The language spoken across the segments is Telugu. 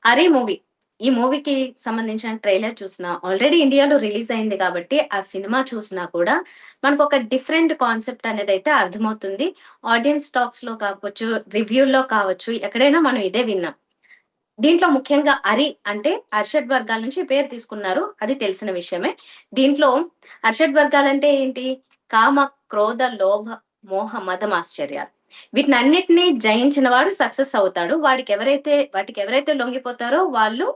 'అరే' మూవీ. ఈ మూవీకి సంబంధించిన ట్రైలర్ చూసినా, ఆల్రెడీ ఇండియాలో రిలీజ్ అయింది కాబట్టి, ఆ సినిమా చూసినా కూడా మనకొక డిఫరెంట్ కాన్సెప్ట్ అనేదైతే అర్థమవుతుంది. ఆడియన్స్ టాక్స్‌లో కావచ్చు, రివ్యూల్లో కావచ్చు, ఎక్కడైనా మనం ఇదే విన్నాం. దీంట్లో ముఖ్యంగా 'అరి' అంటే అర్షడ్ వర్గాల నుంచి ఈ పేరు తీసుకున్నారు. అది తెలిసిన విషయమే. దీంట్లో అర్షడ్ వర్గాలంటే ఏంటి? కామ, క్రోధ, లోభ, మోహ, మద, మాశ్చర్యాలు. వీటినన్నిటిని జయించిన వాడు సక్సెస్ అవుతాడు. వాటికెవరైతే లొంగిపోతారో వాళ్ళు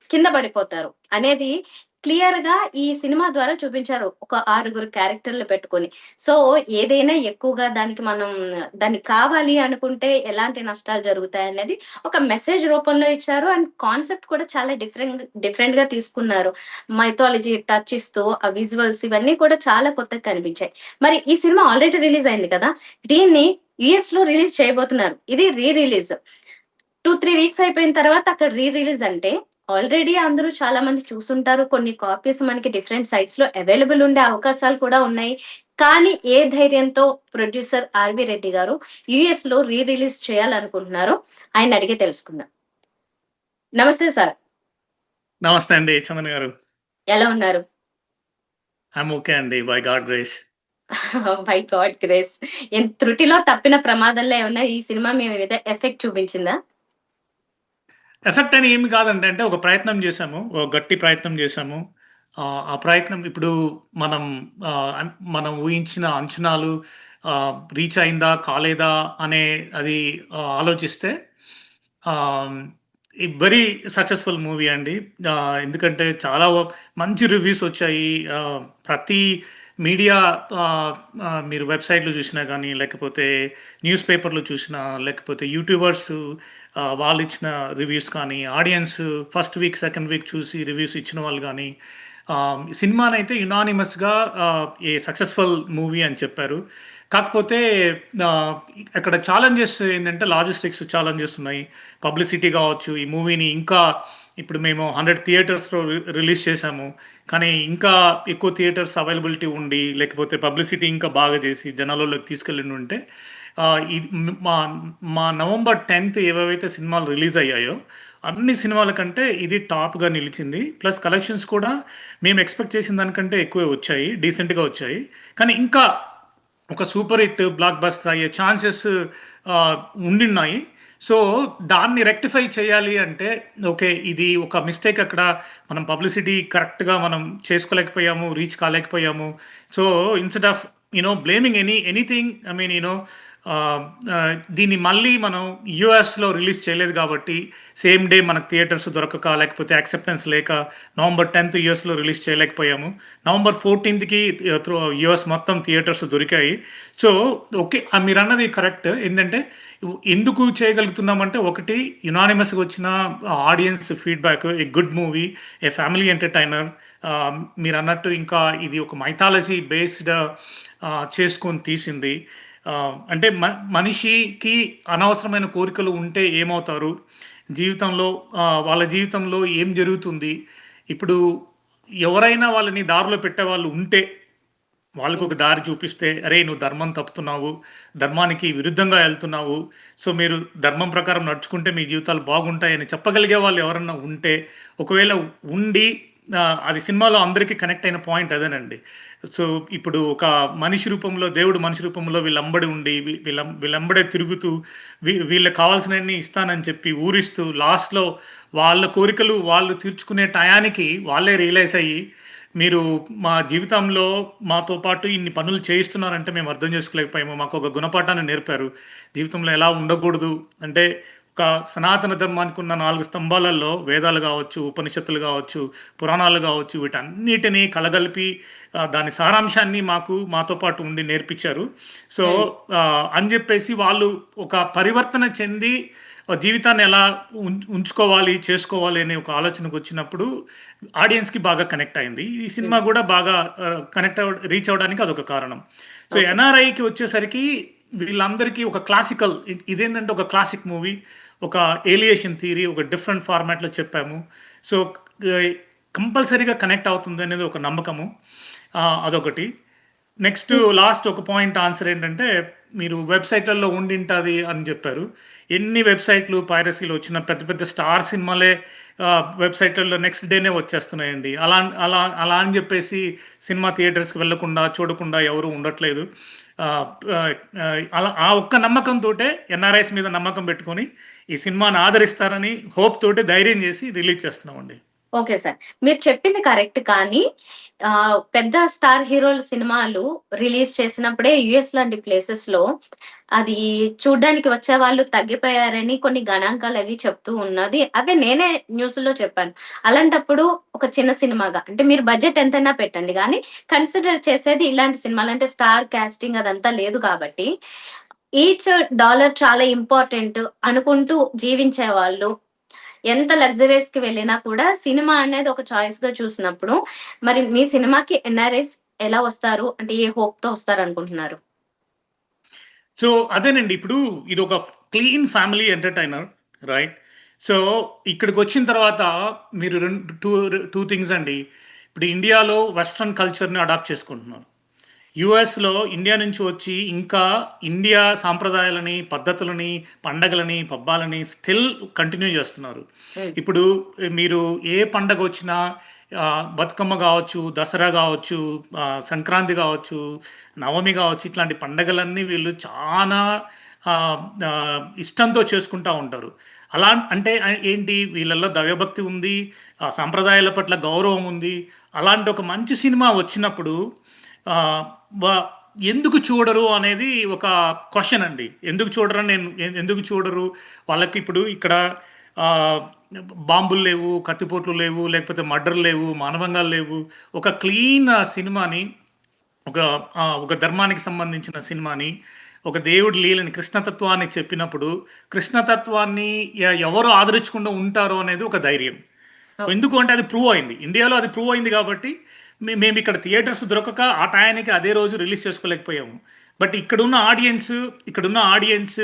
కింద పడిపోతారు అనేది క్లియర్‌గా ఈ సినిమా ద్వారా చూపించారు. ఒక 6 క్యారెక్టర్‌లు పెట్టుకొని. సో, ఏదైనా ఎక్కువగా దానికి కావాలి అనుకుంటే ఎలాంటి నష్టాలు జరుగుతాయనేది ఒక మెసేజ్ రూపంలో ఇచ్చారు. అండ్ కాన్సెప్ట్ కూడా చాలా డిఫరెంట్‌గా తీసుకున్నారు. మైథాలజీ టచ్ ఇస్తూ ఆ విజువల్స్ ఇవన్నీ కూడా చాలా కొత్తగా కనిపించాయి. మరి ఈ సినిమా ఆల్రెడీ రిలీజ్ అయింది కదా! దీన్ని యూఎస్‌లో రిలీజ్ చేయబోతున్నారు. ఇది రిలీజ్. 2, 3 వీక్స్ అయిపోయిన తర్వాత అక్కడ రిలీజ్ అంటే, ఆల్రెడీ అందరూ చాలా మంది చూసుంటారు. కొన్ని కాపీస్ మనకి డిఫరెంట్ సైట్స్‌లో అవైలబుల్ ఉండే అవకాశాలు కూడా ఉన్నాయి. కానీ ఏ ధైర్యంతో ప్రొడ్యూసర్ 'ఆర్‌వి రెడ్డి' గారు యూఎస్‌లో రిలీజ్ చేయాలనుకుంటున్నారో ఆయన్నడిగి తెలుసుకుందాం. నమస్తే సార్. నమస్తే అండి. చందన్ గారు. ఎలా ఉన్నారు? ఐయామ్ ఓకే అండి. By God grace. By God grace. త్రుటిలో తప్పిన ప్రమాదంలో ఏమన్నా ఈ సినిమా మీ మీద ఎఫెక్ట్ చూపించిందా? ఎఫెక్ట్ అని ఏమి కాదండి. అంటే ఒక ప్రయత్నం చేశాము. ఒక గట్టి ప్రయత్నం చేశాము. ఆ ప్రయత్నం ఇప్పుడు మనం మనం ఊహించిన అంచనాలు రీచ్ అయిందా? కాలేదా? అనే అది ఆలోచిస్తే ఆహ్, ఈ వెరీ సక్సెస్‌ఫుల్ మూవీ అండి. ఎందుకంటే చాలా మంచి రివ్యూస్ వచ్చాయి. ప్రతి మీడియా ఆహ్, మీరు వెబ్‌సైట్‌లో చూసినా గానీ, లేకపోతే న్యూస్ పేపర్‌లో చూసినా, లేకపోతే యూట్యూబర్స్ వాళ్ళిచ్చిన రివ్యూస్ కానీ, audience first week, second week చూసి రివ్యూస్ ఇచ్చిన వాళ్ళు గానీ, సినిమానైతే యునానిమస్‌గా ఏ సక్సెస్‌ఫుల్ మూవీ అని చెప్పారు. కాకపోతే ఆహ్, అక్కడ ఛాలెంజెస్ ఏందంటే లాజిస్టిక్స్ ఛాలెంజెస్ ఉన్నాయి. పబ్లిసిటీ గావచ్చు, ఈ మూవీని ఇంకా ఇప్పుడు మేము 100 థియేటర్స్‌లో రిలీజ్ చేశాము. కానీ ఇంకా ఎక్కువ థియేటర్స్ అవైలబిలిటీ ఉండి, లేకపోతే పబ్లిసిటీ ఇంకా బాగా చేసి జనాలలోకి తీసుకెళ్ళిండుంటే ఇది మా మా నవంబర్ 10థ్ ఏవేవైతే సినిమాలు రిలీజ్ అయ్యాయో, అన్ని సినిమాల కంటే ఇది టాప్‌గా నిలిచింది. ప్లస్ కలెక్షన్స్ కూడా మేము ఎక్స్‌పెక్ట్ చేసిన దానికంటే ఎక్కువే వచ్చాయి. డీసెంట్‌గా వచ్చాయి. కానీ ఇంకా ఒక సూపర్ హిట్ బ్లాక్ బస్టర్ అయ్యే ఛాన్సెస్ ఆహ్, ఉండిన్నాయి. సో, దాన్ని రెక్టిఫై చేయాలి అంటే, ఓకే. ఇది ఒక మిస్టేక్ అక్కడ మనం పబ్లిసిటీ కరెక్ట్‌గా మనం చేసుకోలేకపోయాము, రీచ్ కాలేకపోయాము. So, instead of blaming anything I mean ah, దీన్ని మళ్ళీ మనం యూఎస్‌లో రిలీజ్ చేయలేదు కాబట్టి, సేమ్ డే మనకు థియేటర్స్ దొరకక, లేకపోతే యాక్సెప్టెన్స్ లేక నవంబర్ 10థ్ యూఎస్‌లో రిలీజ్ చేయలేకపోయాము. నవంబర్ 14థ్‌కి యూఎస్ మొత్తం థియేటర్స్ దొరికాయి. So, okay. మీరన్నది కరెక్ట్. ఏందంటే ఎందుకు చేయగలుగుతున్నామంటే ఒకటి యునానిమస్‌గా వచ్చిన audience feedback, a good movie, A family entertainer. మీరన్నట్టు ఇంకా ఇది ఒక మైథాలజీ బేస్డ్ చేసుకొని తీసింది. అంటే మనిషికి అనవసరమైన కోరికలు ఉంటే ఏమవుతారు? జీవితంలో వాళ్ళ జీవితంలో ఏం జరుగుతుంది? ఇప్పుడు ఎవరైనా వాళ్ళని దారిలో పెట్టేవాళ్ళు ఉంటే వాళ్ళకొక యెస్. దారి చూపిస్తే, "అరేయ్! నువ్వు ధర్మం తప్పుతున్నావు. ధర్మానికి విరుద్ధంగా ఎళ్తున్నావు. సో, మీరు ధర్మం ప్రకారం నడుచుకుంటే మీ జీవితాలు బాగుంటాయని" చెప్పగలిగే వాళ్ళు ఎవరన్నా ఉంటే, ఒకవేళ ఉండి అది సినిమాలో అందరికి కనెక్ట్ అయిన పాయింట్ అదేనండి. సో, ఇప్పుడు ఒక మనిషి రూపంలో దేవుడు మనిషి రూపంలో వీళ్ళెంబడి ఉండి, వీళ్ళెంబడే తిరుగుతూ, వీళ్ళకి కావాల్సినయన్ని ఇస్తానని చెప్పి ఊరిస్తూ, లాస్ట్‌లో వాళ్ళ కోరికలు వాళ్ళు తీర్చుకునే టయానికి వాళ్ళే రియలైజ్ అయ్యి మీరు మా జీవితంలో మాతో పాటు ఇన్ని పనులు చేయిస్తున్నారంటే మేము అర్థం చేసుకోలేకపోయాము. మాకొక గుణపాఠాన్ని నేర్పారు. జీవితంలో ఎలా ఉండకూడదు అంటే, ఒక సనాతన ధర్మానికి ఉన్న 4 స్తంభాలలో వేదాలు గావచ్చు, ఉపనిషత్తులు గావచ్చు, పురాణాలు గావచ్చు, వీటన్నిటిని కలగలిపి దాని సారాంశాన్ని మాతో పాటు ఉండి నేర్పిచ్చారు. So, yes. అని జెప్పేసి వాళ్ళు ఒక పరివర్తన చెంది జీవితాన్ని ఎలా ఉంచుకోవాలి, చేసుకోవాలి అనే ఒక ఆలోచనకొచ్చినప్పుడు ఆడియన్స్‌కి బాగా కనెక్ట్ అయింది. ఈ సినిమా యెస్. గూడా బాగా రీచ్ అవ్వడానికి అదొక కారణం. So, okay. ఎన్ఆర్ఐకి వచ్చేసరికి వీళ్ళందరికీ ఒక క్లాసికల్ ఇదేంటంటే ఒక క్లాసిక్ మూవీ, ఒక ఏలియేషన్ థియరీ, ఒక డిఫరెంట్ ఫార్మాట్‌లో చెప్పాము. సో, ఆహ్, కంపల్సరీగా కనెక్ట్ అవుతుందనేది ఒక నమ్మకము. అదొకటి. నెక్స్ట్ హ్మ్. లాస్ట్ ఒక పాయింట్ ఆన్సర్ ఏంటంటే, మీరు వెబ్‌సైట్‌లలో ఉండింటది అని జెప్పారు. ఎన్ని వెబ్‌సైట్‌లు పైరసీలు వచ్చినా పెద్ద పెద్ద స్టార్ సినిమాలే వెబ్‌సైట్‌లలో నెక్స్ట్ డేనే వచ్చేస్తున్నాయండి. అలా అలా అని జెప్పేసి సినిమా థియేటర్స్‌కి వెళ్ళకుండా, చూడకుండా ఎవరు ఉండట్లేదు. ఆహ్, ఆహ్, అలా ఆ ఒక్క నమ్మకంతోటే ఎన్ఆర్ఐస్ మీద నమ్మకం బెట్టుకొని, ఈ సినిమాని ఆదరిస్తారని హోప్ తోటి ధైర్యం జేసి రిలీజ్ చేస్తున్నామండి. Okay sir. మీరు చెప్పింది కరెక్ట్ కానీ పెద్ద స్టార్ హీరోల సినిమాలు రిలీజ్ చేసినప్పుడే యూఎస్ లాంటి ప్లేసెస్‌లో అది చూడ్డానికి వచ్చేవాళ్ళు తగ్గిపోయారని కొన్ని గణాంకాలవి చెప్తూ ఉన్నది. అవే నేనే న్యూస్‌లో చెప్పాను. అలాంటప్పుడు ఒక చిన్న సినిమాగా అంటే మీరు బడ్జెట్ ఎంతైనా పెట్టండి గానీ కన్సిడర్ చేసేది ఇలాంటి సినిమాలు. అంటే స్టార్ కాస్టింగ్ అదంతా లేదు కాబట్టి ఈచ్ డాలర్ చాలా ఇంపార్టెంట్ అనుకుంటూ జీవించేవాళ్ళు ఎంత లగ్జరీస్‌కి వెళ్ళినా కూడా సినిమా అనేది ఒక చాయిస్‌గా చూసినప్పుడు, మరి మీ సినిమాకి ఎన్ఆర్ఐస్ ఎలా వస్తారు? అంటే ఏ హోప్‌తో వస్తారనుకుంటున్నారు? సో, అదేనండి. ఇప్పుడు ఇదొక clean family entertainer right? So, ఇక్కడికొచ్చిన తర్వాత మీరు 2 థింగ్స్ అండి. ఇప్పుడు ఇండియాలో వెస్టర్న్ కల్చర్‌ని అడాప్ట్ చేసుకుంటున్నారు. యూఎస్‌లో ఇండియా నుంచి వచ్చి ఇంకా ఇండియా సాంప్రదాయాలని, పద్ధతులని, పండగలని, పబ్బాలని స్టిల్ కంటిన్యూ చేస్తున్నారు. హ్మ్. ఇప్పుడు మీరు ఏ పండగొచ్చినా బతుకమ్మ గావచ్చు, దసరా గావచ్చు, సంక్రాంతి గావచ్చు, నవమి గావచ్చు, ఇట్లాంటి పండగలన్నీ వీళ్ళు చానా ఆహ్, ఇష్టంతో చేసుకుంటా ఉంటారు. అంటే ఏంటి వీళ్ళలో దైవభక్తి ఉంది, సాంప్రదాయాల పట్ల గౌరవం ఉంది. అలాంటి ఒక మంచి సినిమా వచ్చినప్పుడు ఆహ్, వ ఎందుకు చూడరు అనేది ఒక క్వెషన్ అండి. ఎందుకు చూడరని నేను ఎందుకు చూడరు? వాళ్ళకిప్పుడు ఇక్కడ ఆహ్, బాంబులు లేవు, కత్తిపోట్లు లేవు, లేకపోతే మర్డర్‌లు లేవు, మానభంగాలు లేవు. ఒక క్లీన్ సినిమాని ఒక ఒక ధర్మానికి సంబంధించిన సినిమాని, ఒక దేవుడి లీలని, కృష్ణతత్వాన్ని చెప్పినప్పుడు, కృష్ణతత్వాన్ని ఎవరు ఆదరించకుండా ఉంటారో అనేది ఒక ధైర్యం. ఓకే. ఎందుకు అంటే అది ప్రూవ్ అయింది. ఇండియాలో అది ప్రూవ్ అయింది కాబట్టి మేమిక్కడ థియేటర్స్ దొరకక ఆ టయానికి అదే రోజు రిలీజ్ చేసుకోలేకపోయాము. బట్ ఇక్కడున్న ఆడియన్స్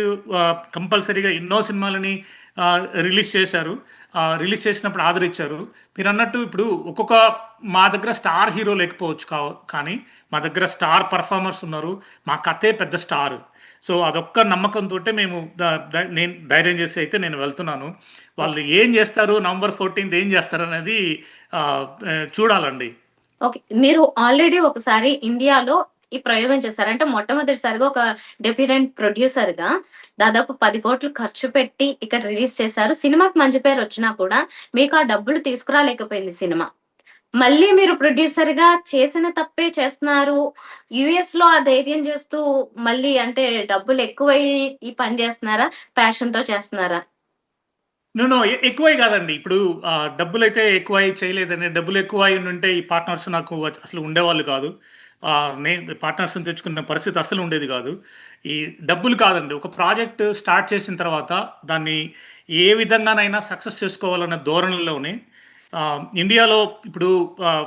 కంపల్సరీగా ఎన్నో సినిమాలని రిలీజ్ చేశారు. రిలీజ్ చేసినప్పుడు ఆదరించారు. మీరన్నట్టు ఇప్పుడు మా దగ్గర స్టార్ హీరో లేకపోవచ్చు కానీ మా దగ్గర స్టార్ పెర్ఫార్మర్స్ ఉన్నారు. మా కథే పెద్ద స్టార్. సో, అదొక్క నమ్మకంతోటే మేము ద ద నేను ధైర్యం చేసి అయితే నేను వెళ్తున్నాను. వాళ్ళు ఓకే. ఏం జేస్తారు? నవంబర్ 14థ్ ఏం జేస్తారనేది ఆహ్, చూడాలండి. ఓకే. మీరు ఆల్రెడీ ఒకసారి ఇండియాలో ఈ ప్రయోగం చేశారు. అంటే మొట్టమొదటిసారిగా ఒక డెబ్యూటెంట్ ప్రొడ్యూసర్‌గా దాదాపు 10,00,00,000 ఖర్చు పెట్టి ఇక్కడ రిలీజ్ చేశారు. సినిమాకి మంచి పేరొచ్చినా కూడా మీకు ఆ డబ్బులు తీసుకురాలేకపోయింది సినిమా. మళ్ళీ మీరు ప్రొడ్యూసర్‌గా చేసిన తప్పే చేస్తున్నారు. యూఎస్‌లో ఆ ధైర్యం చేస్తూ మళ్ళీ అంటే డబ్బులెక్కువయ్యి ఈ పని చేస్తున్నారా? ప్యాషన్‌తో చేస్తున్నారా? నో. నో. ఎక్కువై గాదండి. ఇప్పుడు డబ్బులైతే ఎక్కువై చేయలేదని డబ్బులు ఎక్కువై ఉండుంటే ఈ పార్ట్నర్స్ నాకు అసలు ఉండేవాళ్ళు కాదు. పార్ట్నర్స్‌ని తెచ్చుకున్న పరిస్థితి అస్సలు ఉండేది గాదు. ఈ డబ్బులు కాదండి. ఒక ప్రాజెక్ట్ స్టార్ట్ చేసిన తర్వాత దాన్ని ఏ విధంగానైనా సక్సెస్ చేసుకోవాలన్న ధోరణిలోనే ఇండియాలో ఇప్పుడు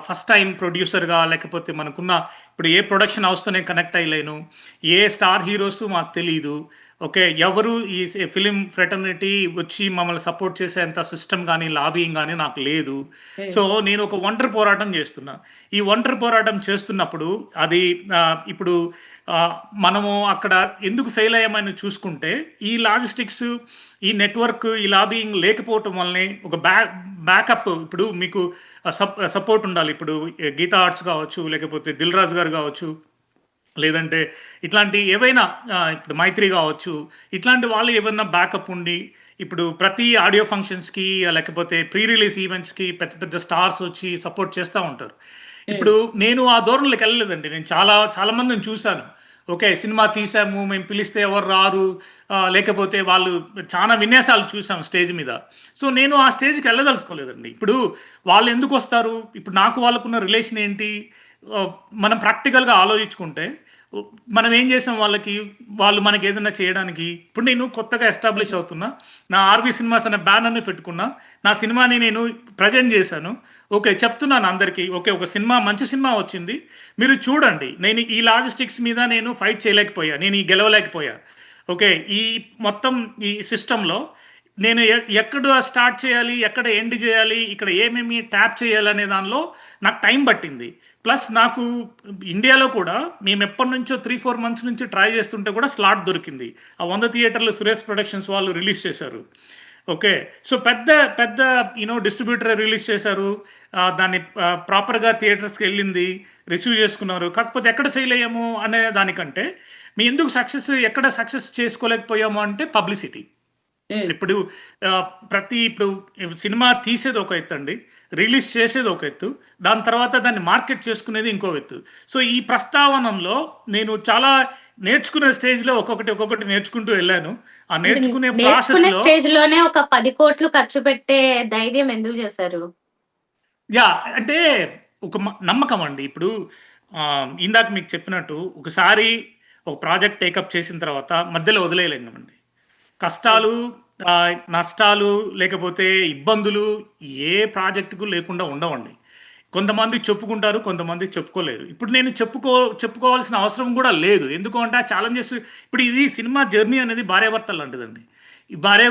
ఫస్ట్ టైమ్ ప్రొడ్యూసర్‌గా లేకపోతే ఇప్పుడు ఏ ప్రొడక్షన్ హౌస్‌తో నేను కనెక్ట్ అయ్యలేను. ఏ స్టార్ హీరోస్ మాకు తెలీదు. ఓకే. ఎవరు ఈ ఫిల్మ్ ఫ్రెటర్నిటీ వచ్చి మమ్మల్ని సపోర్ట్ చేసేంత సిస్టమ్ గాని, లాబియింగ్ గాని నాకు లేదు. హ్మ్. సో, నేను ఒక ఒంటరి పోరాటం చేస్తున్నా. ఈ ఒంటరి పోరాటం చేస్తున్నప్పుడు అది ఇప్పుడు ఆహ్, మనము అక్కడ ఎందుకు ఫెయిల్ అయ్యామని చూసుకుంటే, ఈ లాజిస్టిక్స్, ఈ నెట్వర్క్, ఈ లాబియింగ్ లేకపోవటం వల్లనే ఒక బ్యాకప్ ఇప్పుడు మీకు సపోర్ట్ ఉండాలి. ఇప్పుడు గీతా ఆర్ట్స్ కావచ్చు, లేకపోతే 'దిల్ రాజు' గారు కావచ్చు, లేదంటే ఇట్లాంటి ఏవైనా ఇప్పుడు 'మైత్రి' గావచ్చు. ఇట్లాంటి వాళ్ళు ఏవన్నా బ్యాకప్ ఉండి, ఇప్పుడు ప్రతి ఆడియో ఫంక్షన్స్‌కి లేకపోతే ప్రీ రిలీజ్ ఈవెంట్స్‌కి పెద్ద పెద్ద స్టార్స్ వచ్చి సపోర్ట్ చేస్తా ఉంటారు. హ్మ్. ఇప్పుడు నేను ఆ ధోరణిలోకెళ్ళలేదండి. నేను చాలా చాలా మందిని చూసాను. ఓకే. సినిమా తీసాము, మేము పిలిస్తే ఎవరు రారు. లేకపోతే వాళ్ళు చానా విన్యాసాలు చూసాం స్టేజ్ మీద. సో, నేను ఆ స్టేజ్‌కెళ్ళదలుచుకోలేదండి. ఇప్పుడు వాళ్ళెందుకొస్తారు? ఇప్పుడు నాకు వాళ్ళకున్న రిలేషన్ ఏంటి? ఆహ్, మనం ప్రాక్టికల్‌గా ఆలోచించుకుంటే ఉ మనం ఏం చేసాం వాళ్ళకి, వాళ్ళు మనకేదన్నా చేయడానికి ఇప్పుడు నేను కొత్తగా ఎస్టాబ్లిష్ హుహు. అవుతున్నా. నా 'ఆర్‌వి సినిమాస్' అనే బ్యానర్‌ని పెట్టుకున్నా. నా సినిమాని నేను ప్రెజెంట్ చేశాను. ఓకే. చెప్తున్నాను అందరికి. ఓకే. ఒక సినిమా మంచి సినిమా వచ్చింది. మీరు చూడండి. నేను ఈ లాజిస్టిక్స్ మీద ఫైట్ చేయలేకపోయా. నేను గెలవలేకపోయా. ఓకే. ఈ మొత్తం ఈ సిస్టమ్‌లో నేను ఎక్కడ స్టార్ట్ చేయాలి, ఎక్కడ ఎండ్ చేయాలి, ఇక్కడ ఏమేమి ట్యాప్ చేయాలనే దానిలో నాకు టైం పట్టింది. ప్లస్ నాకు ఇండియాలో కూడా మేము ఎప్పటినుంచో 3-4 మంత్స్ నుంచి ట్రై చేస్తుంటే కూడా స్లాట్ దొరికింది. ఆ 100 థియేటర్లు సురేష్ ప్రొడక్షన్స్ వాళ్ళు రిలీజ్ చేశారు. ఓకే. సో పెద్ద పెద్ద డిస్ట్రిబ్యూటర్ రిలీజ్ చేశారు. దాన్ని ప్రాపర్‌గా థియేటర్స్‌కెళ్ళింది. రిసీవ్ చేసుకున్నారు. కాకపోతే ఎక్కడ ఫెయిల్ అయ్యాము అనే దానికంటే, మేము ఎందుకు ఎక్కడ సక్సెస్ చేసుకోలేకపోయాము అంటే పబ్లిసిటీ. హ్మ్. ఇప్పుడు ఇప్పుడు సినిమా తీసేది ఒక ఎత్తండి. రిలీజ్ చేసేది ఒక ఎత్తు. దాని తర్వాత దాన్ని మార్కెట్ చేసుకునేది ఇంకో ఎత్తు. సో, ఈ ప్రస్తావనలో నేను చాలా నేర్చుకునే స్టేజ్‌లో ఒక్కొక్కటి నేర్చుకుంటూ వెళ్ళాను. ఆ అంటే నేర్చుకునే నేర్చుకునే ప్రాసెస్‌లో స్టేజ్‌లోనే ఒక 10,00,00,000 ఖర్చు పెట్టే ధైర్యం ఎందుకు చేశారు? అంటే ఒక నమ్మకం అండి. ఇప్పుడు ఇందాక మీకు చెప్పినట్టు ఒకసారి ఒక ప్రాజెక్ట్ టేకప్ చేసిన తర్వాత మధ్యలో వదిలేయలేమండి. కష్టాలు, యెస్. నష్టాలు లేకపోతే ఇబ్బందులు ఏ ప్రాజెక్ట్‌కు లేకుండా ఉండవండి. కొంతమంది చెప్పుకుంటారు, కొంతమంది చెప్పుకోలేరు. ఇప్పుడు నేను చెప్పుకోవాల్సిన అవసరం గూడా లేదు. ఎందుకు అంటే ఆ ఛాలెంజెస్ ఇప్పుడు ఇది సినిమా జర్నీ అనేది భార్యాభర్తలు లాంటిదండి. ఈ భార్య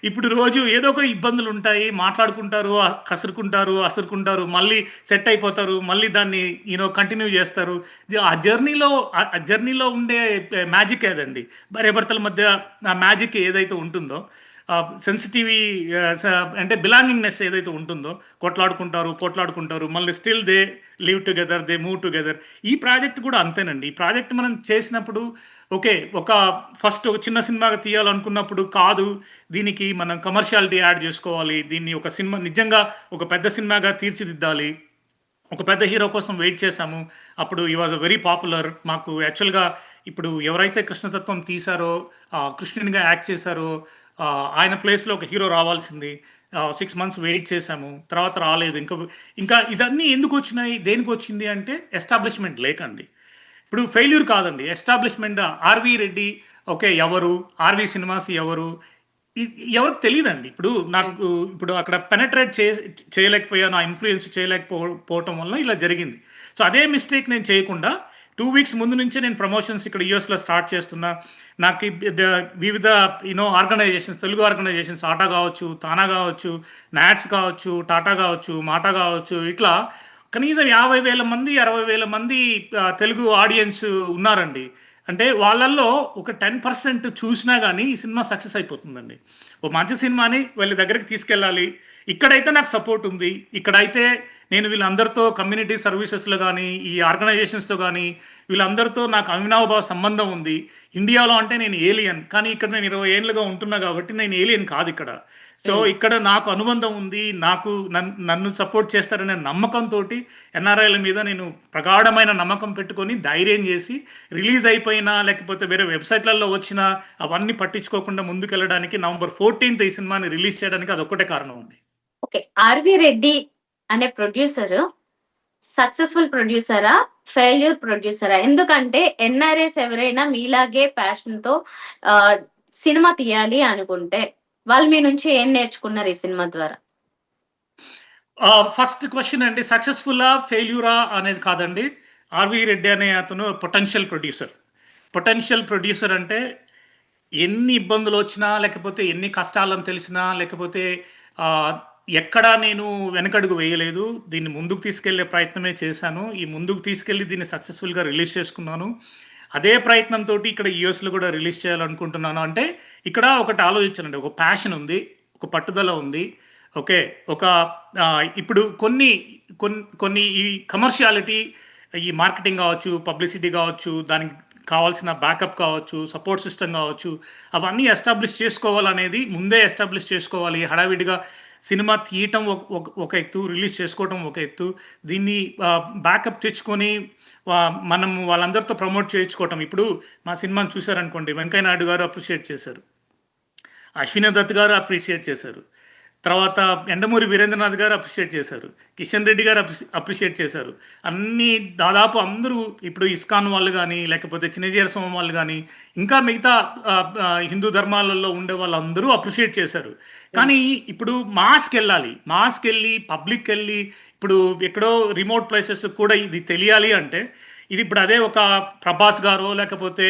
ఇప్పుడు రోజు ఏదో ఒక ఇబ్బందులుంటాయి. మాట్లాడుకుంటారు, కసురుకుంటారు, అసురుకుంటారు, మళ్ళీ సెట్ అయిపోతారు. మళ్ళీ దాన్ని కంటిన్యూ జేస్తారు. ఆ జర్నీలో ఉండే మ్యాజిక్ అదండి. భార్యాభర్తల మధ్య ఆ మ్యాజిక్ ఏదైతే ఉంటుందో సెన్సిటివి అంటే బిలాంగింగ్‌నెస్ ఏదైతే ఉంటుందో పోట్లాడుకుంటారు. మళ్ళీ still they live together, they move together. ఈ ప్రాజెక్ట్ కూడా అంతేనండి. ఈ ప్రాజెక్ట్ మనం చేసినప్పుడు ఓకే. ఫస్ట్ ఒక చిన్న సినిమాగా తీయాలనుకున్నప్పుడు కాదు. దీనికి మనం కమర్షియాలిటీ యాడ్ జేసుకోవాలి. దీన్ని ఒక సినిమా నిజంగా ఒక పెద్ద సినిమాగా తీర్చిదిద్దాలి. ఒక పెద్ద హీరో కోసం వెయిట్ చేశాము. అప్పుడు హి వాస్ వెరీ పాపులర్. మాకు యాక్చువల్‌గా ఇప్పుడు ఎవరైతే కృష్ణతత్వం తీశారో, కృష్ణునిగా యాక్ట్ చేశారో, ఆయన ప్లేస్‌లో ఒక హీరో రావాల్సింది. 6 మంత్స్ వెయిట్ చేశాము. తర్వాత రాలేదు. ఇంకా ఇదన్నీ ఎందుకొచ్చినాయి? దేనికొచ్చింది అంటే ఎస్టాబ్లిష్‌మెంట్ లేకండి. ఇప్పుడు ఫెయిల్యూర్ కాదండి. Establishment 'RV Reddy' okay. ఎవరు? 'ఆర్‌వి సినిమాస్' ఎవరు? ఇ ఎవరికీ తెలీదండి. యెస్. ఇప్పుడు అక్కడ పెనెట్రేట్ చేయలేకపోయాను. ఆ ఇన్‌ఫ్లూయెన్స్ పోవటం వల్ల ఇలా జరిగింది. సో, అదే మిస్టేక్ నేను చేయకుండా 2 వీక్స్ ముందు నుంచే నేను ప్రమోషన్స్ ఇక్కడ యూఎస్‌లో స్టార్ట్ చేస్తున్నా. నాకు ఈ వివిధ ఆర్గనైజేషన్స్, తెలుగు ఆర్గనైజేషన్స్ 'ఆటా' గావచ్చు, 'తానా' గావచ్చు, 'నాట్స్' కావచ్చు, 'టాటా' గావచ్చు, 'మాటా' గావచ్చు, ఇట్లా కనీసం 50,000 మంది, 60,000 మంది తెలుగు ఆడియన్స్ ఉన్నారండి. అంటే వాళ్ళల్లో ఒక 10% చూసినా గాని ఈ సినిమా సక్సెస్ అయిపోతుందండి. ఓ మంచి సినిమాని వీళ్ళ దగ్గరికి తీసుకెళ్ళాలి. ఇక్కడైతే నాకు సపోర్ట్ ఉంది. ఇక్కడైతే నేను వీళ్ళందరితో కమ్యూనిటీ సర్వీసెస్‌లో గాని, ఈ ఆర్గనైజేషన్స్‌తో గాని, వీళ్ళందరితో నాకు అవినాభావ సంబంధం ఉంది. ఇండియాలో అంటే నేను ఏలియన్. కానీ ఇక్కడ నేను 20 ఏళ్లుగా ఉంటున్నా గాబట్టి నేను ఏలియన్ కాదిక్కడ. So, yes. ఇక్కడ నాకు అనుబంధం ఉంది. నన్ను సపోర్ట్ చేస్తారనే నమ్మకంతోటి ఎన్ఆర్ఐల మీద నేను ప్రగాఢమైన నమ్మకం పెట్టుకొని, ధైర్యం జేసి రిలీజ్ అయిపోయినా, లేకపోతే వేరే వెబ్‌సైట్‌లలో వచ్చినా అవన్నీ పట్టించుకోకుండా ముందుకెళ్ళడానికి నవంబర్ 14థ్ ఈ సినిమాని రిలీజ్ చేయడానికి అదొక్కటే కారణం అండి. ఓకే. 'ఆర్‌వి రెడ్డి' అనే ప్రొడ్యూసరు సక్సెస్‌ఫుల్ ప్రొడ్యూసరా? ఫెయిల్యూర్ ప్రొడ్యూసరా? ఎందుకంటే ఎన్ఆర్‌ఐస్ ఎవరైనా మీలాగే ప్యాషన్‌తో ఆహ్, సినిమా తీయాలి అనుకుంటే, వాళ్ళు మీ నుంచి ఏం నేర్చుకున్నారు ఈ సినిమా ద్వారా? ఫస్ట్ క్వెషన్ అండి సక్సెస్‌ఫుల్లా? ఫెయిల్యూరా? అనేది కాదండి. 'ఆర్‌వి రెడ్డి' అనే అతను పొటెన్షియల్ ప్రొడ్యూసర్. పొటెన్షియల్ ప్రొడ్యూసర్ అంటే ఎన్ని ఇబ్బందులొచ్చినా, లేకపోతే ఎన్ని కష్టాలని తెలిసినా, లేకపోతే ఆహ్, ఎక్కడా నేను వెనకడుగు వేయలేదు. దీన్ని ముందుకు తీసుకెళ్ళే ప్రయత్నమే చేశాను. ముందుకు తీసుకెళ్ళి దీన్ని సక్సెస్‌ఫుల్‌గా రిలీజ్ చేసుకున్నాను. అదే ప్రయత్నంతోటి ఇక్కడ యూఎస్‌లో గూడా రిలీజ్ చేయాలనుకుంటున్నాను. అంటే ఇక్కడ ఒకటి ఆలోచించానండి. ఒక ప్యాషన్ ఉంది. ఒక పట్టుదల ఉంది. ఓకే. ఒక ఇప్పుడు కొన్ని ఈ కమర్షియాలిటీ, ఈ మార్కెటింగ్ గావచ్చు, పబ్లిసిటీ గావచ్చు, దానికి కావాల్సిన బ్యాకప్ కావచ్చు, సపోర్ట్ సిస్టమ్ గావచ్చు, అవన్నీ ఎస్టాబ్లిష్ చేసుకోవాలనేది ముందే ఎస్టాబ్లిష్ చేసుకోవాలి. హడావిడిగా సినిమా తీయటం ఒక ఎత్తు, రిలీజ్ చేసుకోవటం ఒక ఎత్తు. దీన్ని బ్యాకప్ తెచ్చుకొని మనం వాళ్ళందరితో ప్రమోట్ చేయించుకోవటం. ఇప్పుడు మా సినిమాని చూసారనుకోండి, 'వెంకయ్య నాయుడు' గారు అప్రిషియేట్ చేశారు. 'అశ్విని దత్' గారు అప్రిషియేట్ చేశారు. తర్వాత 'యండమూరి వీరేంద్రనాథ్' గారు అప్రిషియేట్ చేశారు. 'కిషన్ రెడ్డి' గారు అప్రిషియేట్ చేశారు. దాదాపు అందరూ ఇప్పుడు ఇస్కాన్ వాళ్ళు గాని, లేకపోతే చిన్నజీయర స్వామి వాళ్ళు గాని, ఇంకా మిగతా హిందూ ధర్మాలలో ఉండే వాళ్ళందరూ అప్రిషియేట్ చేశారు. కానీ యెస్. ఇప్పుడు మాస్‌కెళ్ళి, పబ్లిక్‌కెళ్ళి ఇప్పుడు ఎక్కడో రిమోట్ ప్లేసెస్ కూడా ఇది తెలియాలి అంటే, ఇది ఇప్పుడు అదే ఒక 'ప్రభాస్' గారో, లేకపోతే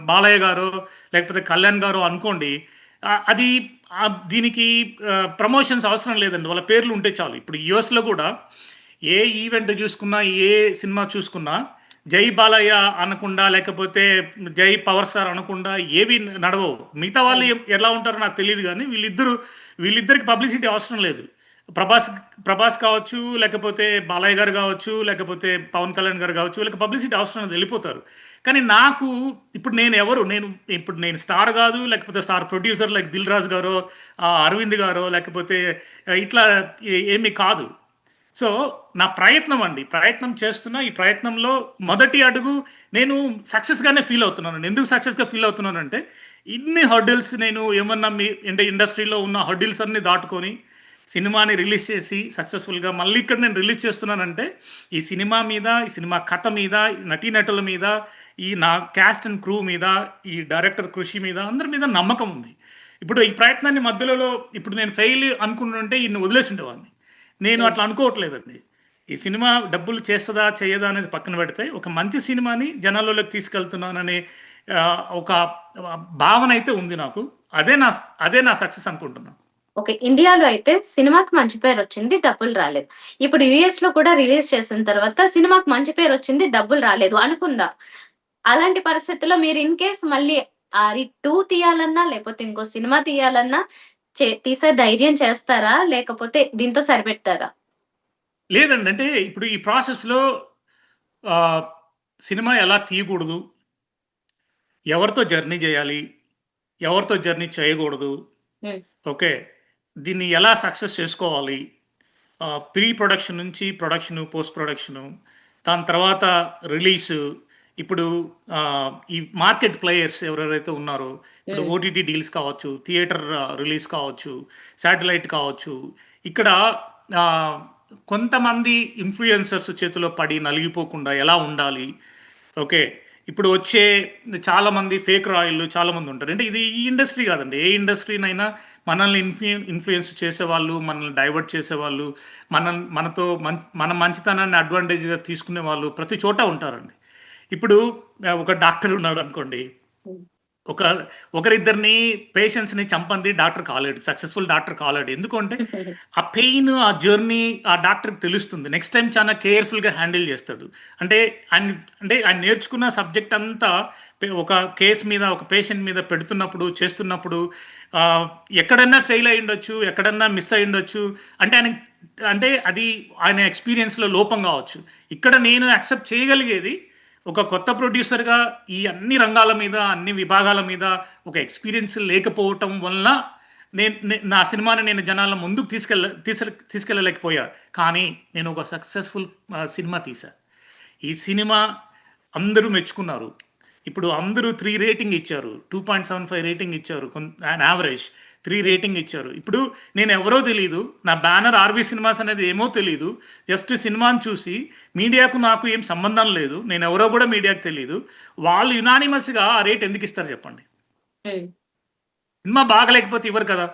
బాలయ్య గారో, లేకపోతే కళ్యాణ్ గారో అనుకోండి. అది దీనికి ప్రమోషన్స్ అవసరం లేదండి. వాళ్ళ పేర్లు ఉంటే చాలు. ఇప్పుడు యూఎస్‌లో కూడా ఏ ఈవెంట్ చూసుకున్నా, ఏ సినిమా చూసుకున్నా, జై బాలయ్య అనకుండా, లేకపోతే జై పవర్ స్టార్ అనకుండా ఏవి నడవవు. మిగతా వాళ్ళు హ్మ్. ఎలా ఉంటారో నాకు తెలీదు గానీ, వీళ్ళిద్దరికి పబ్లిసిటీ అవసరం లేదు. ప్రభాస్ ప్రభాస్ కావచ్చు, లేకపోతే బాలయ్య గారు గావచ్చు, లేకపోతే పవన్ కళ్యాణ్ గారు గావచ్చు, వీళ్ళకి పబ్లిసిటీ అవసరం లేదు, వెళ్ళిపోతారు. కానీ నాకు ఇప్పుడు నేను స్టార్ గాదు, లేకపోతే star producer like 'Dil Raju' గారో, 'అరవింద్' గారో, లేకపోతే ఇట్లా ఏమి కాదు. సో, నా ప్రయత్నం అండి. ప్రయత్నం చేస్తున్నా. ఈ ప్రయత్నంలో మొదటి అడుగు నేను సక్సెస్‌గానే ఫీల్ అవుతున్నానండి. ఎందుకు సక్సెస్‌గా ఫీల్ అవుతున్నానంటే, ఇన్ని హర్డిల్స్ నేను ఏమన్నా అంటే ఇండస్ట్రీలో ఉన్న హర్డిల్స్ అన్నీ దాటుకొని, సినిమాని రిలీజ్ చేసి సక్సెస్‌ఫుల్‌గా మళ్ళీ ఇక్కడ నేను రిలీజ్ చేస్తున్నానంటే, ఈ సినిమా మీద, ఈ సినిమా కథ మీద, ఈ నటీనటుల మీద, ఈ నా క్యాస్ట్ అండ్ క్రూ మీద, ఈ డైరెక్టర్ కృషి మీద, అందరి మీద నమ్మకం ఉంది. ఇప్పుడు ఈ ప్రయత్నాన్ని మధ్యలో ఇప్పుడు నేను ఫెయిల్ అనుకునుంటే ఈడిని వదిలేసుండేవాడిని. నేను అట్లా యెస్. అనుకోవట్లేదండి. ఈ సినిమా డబ్బులు చేస్తదా? చెయ్యదా? అనేది పక్కన పెడితే, ఒక మంచి సినిమాని జనాల్లోకి తీసుకెళ్తున్నాననే ఒక భావన అయితే ఉంది నాకు. అదే నా సక్సెస్ అనుకుంటున్నా. ఓకే. ఇండియాలో అయితే సినిమాకి మంచి పేరొచ్చింది. డబ్బులు రాలేదు. ఇప్పుడు యూఎస్‌లో కూడా రిలీజ్ చేసిన తర్వాత సినిమాకి మంచి పేరొచ్చింది. డబ్బులు రాలేదు అనుకుందాం. అలాంటి పరిస్థితుల్లో మీరు ఇన్ కేస్ మళ్ళీ 'ఆరి 2' తీయాలన్నా, లేపోతే ఇంకో సినిమా తీయాలన్నా తీసే ధైర్యం చేస్తారా? లేకపోతే దీంతో సరిపెడతారా? లేదండి. అంటే ఇప్పుడు ఈ ప్రాసెస్‌లో ఆహ్, సినిమా ఎలా తీయకూడదు? ఎవరితో జర్నీ జేయాలి? ఎవరితో జర్నీ చేయకూడదు? హ్మ్. ఓకే. దీన్ని ఎలా సక్సెస్ చేసుకోవాలి? ప్రీ ప్రొడక్షన్ నుంచి ప్రొడక్షను, పోస్ట్ ప్రొడక్షను, దాని తర్వాత రిలీజు. ఇప్పుడు ఈ మార్కెట్ ప్లేయర్స్ ఎవరెవరైతే ఉన్నారో, ఇప్పుడు హ్మ్. ఓటీటీ డీల్స్ కావచ్చు, థియేటర్ రిలీజ్ కావచ్చు, శాటిలైట్ కావచ్చు. ఇక్కడ ఆహ్, కొంతమంది ఇన్‌ఫ్లుయెన్సర్స్ చేతిలో పడి నలిగిపోకుండా ఎలా ఉండాలి? ఓకే. ఇప్పుడు వచ్చే చాలామంది ఫేక్ రాయల్లు చాలామందుంటారు. అంటే ఇది ఈ ఇండస్ట్రీ కాదండి. ఏ ఇండస్ట్రీనైనా మనల్ని ఇన్‌ఫ్లుయెన్స్ చేసేవాళ్ళు, మనల్ని డైవర్ట్ చేసేవాళ్ళు, మనతో మన మంచితనాన్ని అడ్వాంటేజ్‌గా తీసుకునే వాళ్ళు ప్రతి చోట ఉంటారండి. ఇప్పుడు ఒక డాక్టర్ ఉన్నాడనుకోండి. హ్మ్. ఒక ఒకరిద్దరిని పేషెంట్స్‌ని చంపంది డాక్టర్ కాలేడు. సక్సెస్‌ఫుల్ డాక్టర్ కాలేడు. ఎందుకంటే ఆ పెయిన్, ఆ జర్నీ ఆ డాక్టర్‌కి తెలుస్తుంది. నెక్స్ట్ టైమ్ చాలా కేర్‌ఫుల్‌గా హ్యాండిల్ చేస్తాడు. అంటే ఆయన నేర్చుకున్న సబ్జెక్ట్ అంతా ఒక కేస్ మీద, ఒక పేషెంట్ మీద పెడుతున్నప్పుడు, చేస్తున్నప్పుడు ఆహ్, ఎక్కడన్నా ఫెయిల్ అయ్యుండొచ్చు, ఎక్కడన్నా మిస్ అయ్యుండొచ్చు. అంటే అంటే అది ఆయన ఎక్స్‌పీరియన్స్‌లో లోపం కావచ్చు. ఇక్కడ నేను యాక్సెప్ట్ చేయగలిగేది ఒక కొత్త ప్రొడ్యూసర్‌గా ఈ అన్ని రంగాల మీద, అన్ని విభాగాల మీద ఒక ఎక్స్‌పీరియన్స్ లేకపోవటం వలన నా సినిమాని నేను జనాల ముందుకు తీసుకెళ్ళలేకపోయా. కానీ నేను ఒక సక్సెస్‌ఫుల్ సినిమా తీశా. ఈ సినిమా అందరూ మెచ్చుకున్నారు. ఇప్పుడు అందరూ 3 రేటింగ్ ఇచ్చారు. 2.75 రేటింగ్ ఇచ్చారు. ఆన్ యావరేజ్ 3 హ్మ్. రేటింగ్ ఇచ్చారు. ఇప్పుడు నేనెవరో తెలీదు. నా బ్యానర్ 'ఆర్‌వి సినిమాస్' అనేది ఏమో తెలీదు. జస్ట్ సినిమాని చూసి మీడియాకు నాకు ఏం సంబంధం లేదు. నేనెవరో గూడా మీడియాకు తెలీదు. వాళ్ళు యునానిమస్‌గా ఆ రేట్ ఎందుకిస్తారు చెప్పండి? హ్మ్. సినిమా బాగాలేకపోతే ఇవ్వరు కదా!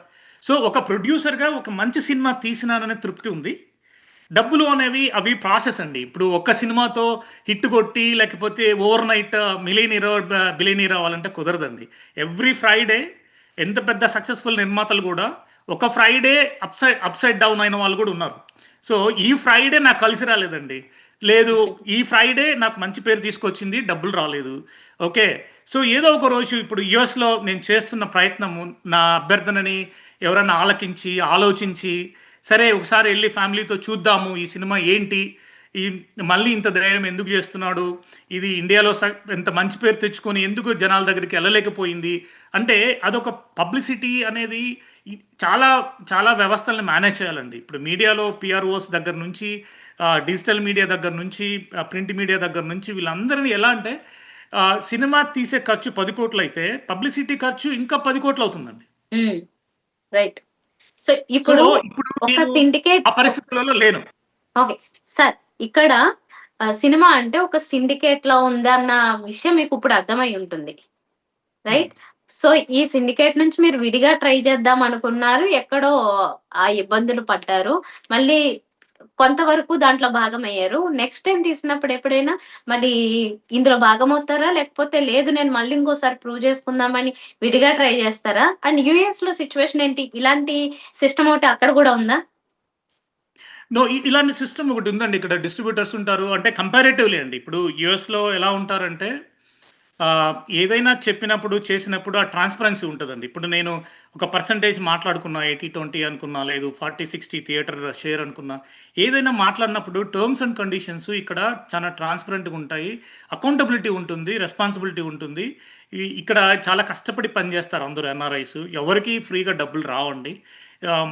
సో, ఒక ప్రొడ్యూసర్‌గా ఒక మంచి సినిమా తీసినాననే తృప్తి ఉంది. డబ్బులు అనేవి అవి ప్రాసెస్ అండి. ఇప్పుడు ఒక్క సినిమాతో హిట్ కొట్టి లేకపోతే ఓవర్‌నైట్ బిలియనీర్ అవ్వాలంటే కుదరదండి. ఎవ్రీ ఫ్రైడే ఎంత పెద్ద సక్సెస్‌ఫుల్ నిర్మాతలు గూడా ఒక ఫ్రైడే అప్‌సైడ్ డౌన్ అయిన వాళ్ళు గూడా ఉన్నారు. సో, ఈ ఫ్రైడే నాకు కలిసి రాలేదండి. లేదు, ఈ ఫ్రైడే నాకు మంచి పేరు తీసుకొచ్చింది. డబ్బులు రాలేదు. ఓకే. సో, ఏదో ఒక రోజు ఇప్పుడు యూఎస్‌లో నేను చేస్తున్న ప్రయత్నము నా అభ్యర్థనని ఎవరన్నా ఆలకించి, ఆలోచించి సరే ఒకసారి ఎళ్లి ఫ్యామిలీతో చూద్దాము. ఈ సినిమా ఏంటి? ఈ మళ్ళీ ఇంత ధైర్యం ఎందుకు జేస్తున్నాడు? ఇది ఇండియాలో ఇంత మంచి పేరు తెచ్చుకొని ఎందుకు జనాల దగ్గరికి ఎళ్ళలేకపోయింది? అంటే అదొక పబ్లిసిటీ అనేది ఈ చాలా, చాలా వ్యవస్థల్ని మేనేజ్ చేయాలండి. ఇప్పుడు మీడియాలో పీఆర్ఓస్ దగ్గర నుంచి డిజిటల్ మీడియా దగ్గర నుంచి ప్రింట్ మీడియా దగ్గర నుంచి వీళ్ళందరిని ఎలా అంటే సినిమా తీసే ఖర్చు 10,00,00,000 అయితే పబ్లిసిటీ ఖర్చు ఇంకా 10,00,00,000 అవుతుందండి. హ్మ్. రైట్. సో, సో, ఇప్పుడు ఇప్పుడు ఒక నేను సిండికేట్ ఆ పరిస్థితులలో లేను. ఓకే. సార్ ఇక్కడ సినిమా అంటే ఒక సిండికేట్‌లో ఉందన్న విషయం మీకిప్పుడు అర్థమై ఉంటుంది. హ్మ్. రైట్? సో, ఈ సిండికేట్ నుంచి మీరు విడిగా ట్రై చేద్దాం అనుకున్నారు. ఎక్కడో ఆ ఇబ్బందులు పడ్డారు. మళ్ళీ కొంతవరకు దాంట్లో భాగమయ్యారు. నెక్స్ట్ టైమ్ తీసినప్పుడు ఎప్పుడైనా మళ్ళీ ఇందులో భాగమవుతారా? లేకపోతే లేదు నేను మళ్ళీ ఇంకోసారి ప్రూవ్ చేసుకుందామని విడిగా ట్రై చేస్తారా? అండ్ యూఎస్‌లో సిట్యుయేషన్ ఏంటి? ఇలాంటి సిస్టమ్ ఒకటి అక్కడ గూడా ఉందా? నో ఇలాంటి సిస్టమ్ ఒకటి ఉందండి. ఇక్కడ డిస్ట్రిబ్యూటర్స్ ఉంటారు. అంటే కంపారేటివ్‌లీ అండి. ఇప్పుడు యూఎస్‌లో ఎలా ఉంటారంటే ఏదైనా చెప్పినప్పుడు, చేసినప్పుడు ఆ ట్రాన్స్‌పరెన్సీ ఉంటదండి. ఇప్పుడు నేను ఒక పర్సెంటేజ్ మాట్లాడుకున్నా 80, 20 అనుకున్నా, లేదు 40, 60 థియేటర్ షేర్ అనుకున్నా. ఏదైనా మాట్లాడినప్పుడు టర్మ్స్ అండ్ కండిషన్స్ ఇక్కడ చాలా ట్రాన్స్‌పరెంట్‌గా ఉంటాయి. అకౌంటబిలిటీ ఉంటుంది. రెస్పాన్సిబిలిటీ ఉంటుంది. ఇక్కడ చాలా కష్టపడి పనిచేస్తారు అందరూ ఎన్ఆర్ఐస్. ఎవరికీ ఫ్రీగా డబ్బులు రావండి.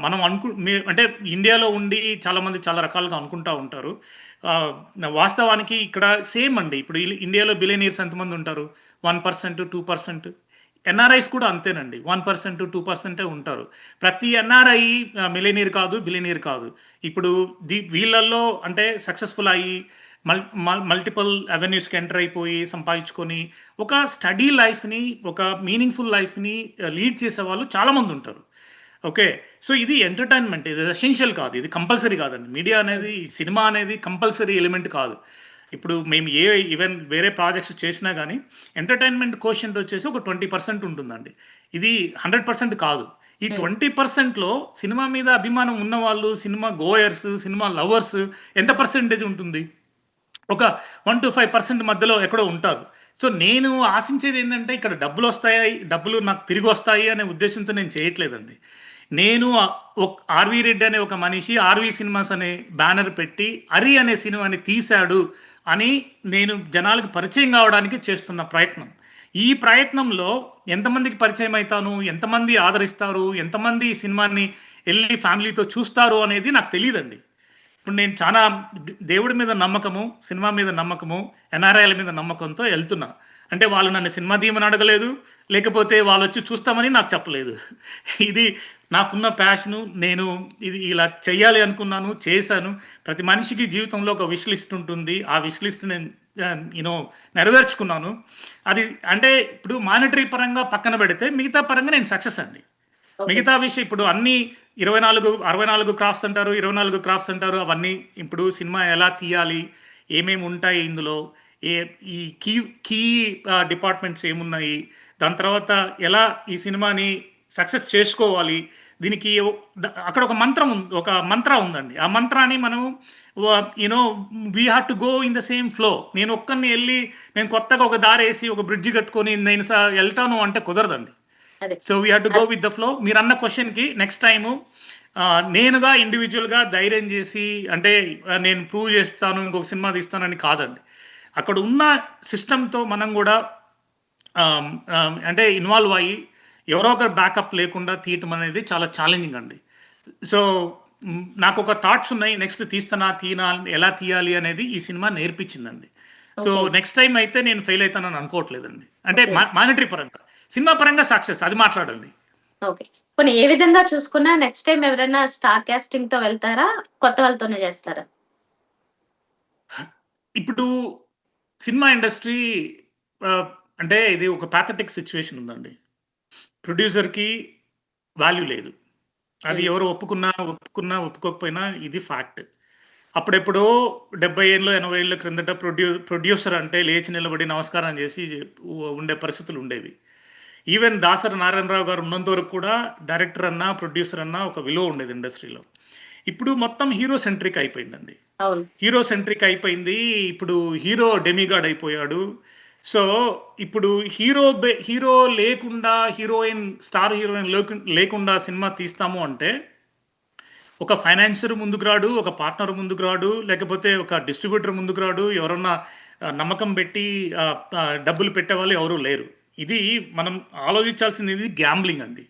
మనం అంటే ఇండియాలో ఉండి చాలామంది చాలా రకాలుగా అనుకుంటా ఉంటారు. ఆహ్, వాస్తవానికి ఇక్కడ సేమ్ అండి. ఇప్పుడు ఇండియాలో బిలియనీర్స్ ఎంతమంది ఉంటారు? 1%, 2%. ఎన్ఆర్ఐస్ కూడా అంతేనండి. 1%, 2% ఉంటారు. ప్రతి ఎన్ఆర్ఐ మిలియనీర్ కాదు, బిలియనీర్ కాదు. ఇప్పుడు వీళ్ళల్లో అంటే సక్సెస్‌ఫుల్ అయ్యి మల్టిపుల్ అవెన్యూస్‌కి ఎంటర్ అయిపోయి సంపాదించుకొని ఒక స్టడీ లైఫ్‌ని, ఒక మీనింగ్‌ఫుల్ లైఫ్‌ని లీడ్ చేసేవాళ్ళు చాలామంది ఉంటారు. ఓకే. సో, ఇది ఎంటర్‌టైన్‌మెంట్. ఇది ఎసెన్షియల్ కాదు. ఇది కంపల్సరీ కాదండి. మీడియా హ్మ్. అనేది, సినిమా అనేది కంపల్సరీ ఎలిమెంట్ కాదు. ఇప్పుడు మేము ఈవెన్ వేరే ప్రాజెక్ట్స్ చేసినా గానీ, ఎంటర్‌టైన్‌మెంట్ కోషెంట్ వచ్చేసి ఒక 20% ఉంటుందండి. ఇది 100% కాదు. ఈ హ్మ్. 20%లో సినిమా మీద అభిమానం ఉన్నవాళ్ళు, సినిమా గోయర్స్, సినిమా లవర్స్ ఎంత పర్సెంటేజ్ ఉంటుంది? ఒక 1-5% మధ్యలో ఎక్కడో ఉంటారు. సో, నేను ఆశించేదేందంటే ఇక్కడ డబ్బులు నాకు తిరిగొస్తాయి అనే ఉద్దేశ్యంతో నేను చేయట్లేదండి. నేను ఆర్‌వి రెడ్డి అనే ఒక మనిషి 'ఆర్‌వి సినిమాస్' అనే బ్యానర్ పెట్టి 'అరి' అనే సినిమాని తీశాడు అని నేను జనాలకి పరిచయం కావడానికి చేస్తున్న ప్రయత్నం. ఈ ప్రయత్నంలో ఎంతమందికి పరిచయం అయితాను, ఎంతమంది ఆదరిస్తారు, ఎంతమంది ఈ సినిమాని ఎళ్లి ఫ్యామిలీతో చూస్తారు అనేది నాకు తెలీదండి. ఇప్పుడు నేను చాలా దేవుడి మీద నమ్మకము, సినిమా మీద నమ్మకము, ఎన్ఆర్ఐల మీద నమ్మకంతో ఎళ్తున్నా. అంటే వాళ్ళు నన్ను సినిమా తీయమని అడగలేదు. లేకపోతే వాళ్ళొచ్చి చూస్తామని నాకు చెప్పలేదు. ఇది నాకున్న ప్యాషను. నేను ఇది ఇలా చేయాలి అనుకున్నాను, చేశాను. ప్రతి మనిషికి జీవితంలో ఒక విష్ లిస్ట్ ఉంటుంది. ఆ విష్ లిస్ట్ నేను యూ నో నెరవేర్చుకున్నాను. అది అంటే ఇప్పుడు మానిటరీ పరంగా పక్కన పెడితే మిగతా పరంగా నేను సక్సెస్ అండి. ఓకే. మిగతా విషయం ఇప్పుడు అన్నీ 64 క్రాఫ్ట్స్ అంటారు. 24 క్రాఫ్ట్స్ అంటారు. అవన్నీ ఇప్పుడు సినిమా ఎలా తీయాలి? ఏమేమి ఉంటాయి ఇందులో? ఏ ఈ కీ కీ డిపార్ట్‌మెంట్స్ ఏమున్నాయి? దాని తర్వాత ఎలా ఈ సినిమాని సక్సెస్ చేసుకోవాలి? దీనికి అక్కడ ఒక మంత్ర ఉందండి. ఆ మంత్రాన్ని మనం వ you know we have to go in the same flow. నేను ఒక్కడిని ఎళ్లి నేను కొత్తగా ఒక దారేసి ఒక బ్రిడ్జ్ కట్టుకొని నేను ఎళ్తాను అంటే కుదరదండి. అదే. So we have to go అద్ విత్ ద ఫ్లో. మీరన్న క్వెషన్‌కి నెక్స్ట్ టైము నేనుగా ఇండివిడ్యుయల్‌గా ధైర్యం జేసి అంటే నేను ప్రూవ్ జేస్తాను, ఇంకొక సినిమా తీస్తానని కాదండి. అక్కడ ఉన్న సిస్టమ్‌తో మనం గూడా అంటే ఇన్వాల్వ్ అయ్యి ఎవరో ఒకరు బ్యాకప్ లేకుండా తీయటం అనేది చాలా ఛాలెంజింగ్ అండి. సో, నాకొక థాట్స్ ఉన్నాయి. నెక్స్ట్ తీస్తానా? తీయనా? ఎలా తీయాలి? అనేది ఈ సినిమా నేర్పించిందండి. So, okay. నెక్స్ట్ టైమ్ అయితే నేను ఫెయిల్ అయితానని అనుకోవట్లేదండి. అంటే ఓకే. మానిటరీ పరంగా. సినిమా పరంగా సక్సెస్ అది మాట్లాడండి. ఓకే. పోనీ ఏ విధంగా చూసుకున్నా నెక్స్ట్ టైమ్ ఎవరైనా స్టార్ కాస్టింగ్‌తో వెళ్తారా? కొత్త వాళ్ళతోనే చేస్తారా? ఇప్పుడు సినిమా ఇండస్ట్రీ ఆహ్, అంటే ఇది ఒక పాథటిక్ సిట్యుయేషన్ ఉందండి. ప్రొడ్యూసర్‌కి వాల్యూ లేదు. అది హ్మ్. ఎవరు ఒప్పుకున్నా, ఒప్పుకోకపోయినా ఇది ఫ్యాక్ట్. అప్పుడెప్పుడో 70 ఏళ్ళో, 80 ఏళ్ల క్రిందట ప్రొడ్యూసర్ అంటే లేచి నిలబడి నమస్కారం చేసి ఉండే పరిస్థితులుండేవి. ఈవెన్ దాసరి నారాయణరావు గారు ఉన్నంత వరకు కూడా డైరెక్టర్ అన్నా, ప్రొడ్యూసర్ అన్నా ఒక విలువ ఉండేది ఇండస్ట్రీలో. ఇప్పుడు మొత్తం హీరో సెంట్రిక్ అయిపోయిందండి. అవును. హీరో సెంట్రిక్ అయిపోయింది. ఇప్పుడు హీరో డెమిగాడ్ అయిపోయాడు. సో, ఇప్పుడు హీరో లేకుండా స్టార్ హీరోయిన్ లేకుండా సినిమా తీస్తాము అంటే, ఒక ఫైనాన్షియర్ ముందుకు రాడు, ఒక పార్ట్నర్ ముందుకు రాడు, లేకపోతే ఒక డిస్ట్రిబ్యూటర్ ముందుకు రాడు. ఎవరన్నా నమ్మకం పెట్టి డబ్బులు పెట్టేవాళ్ళు ఎవరు లేరు. ఇది మనం ఆలోచించాల్సింది గ్యాంబ్లింగ్ అండి.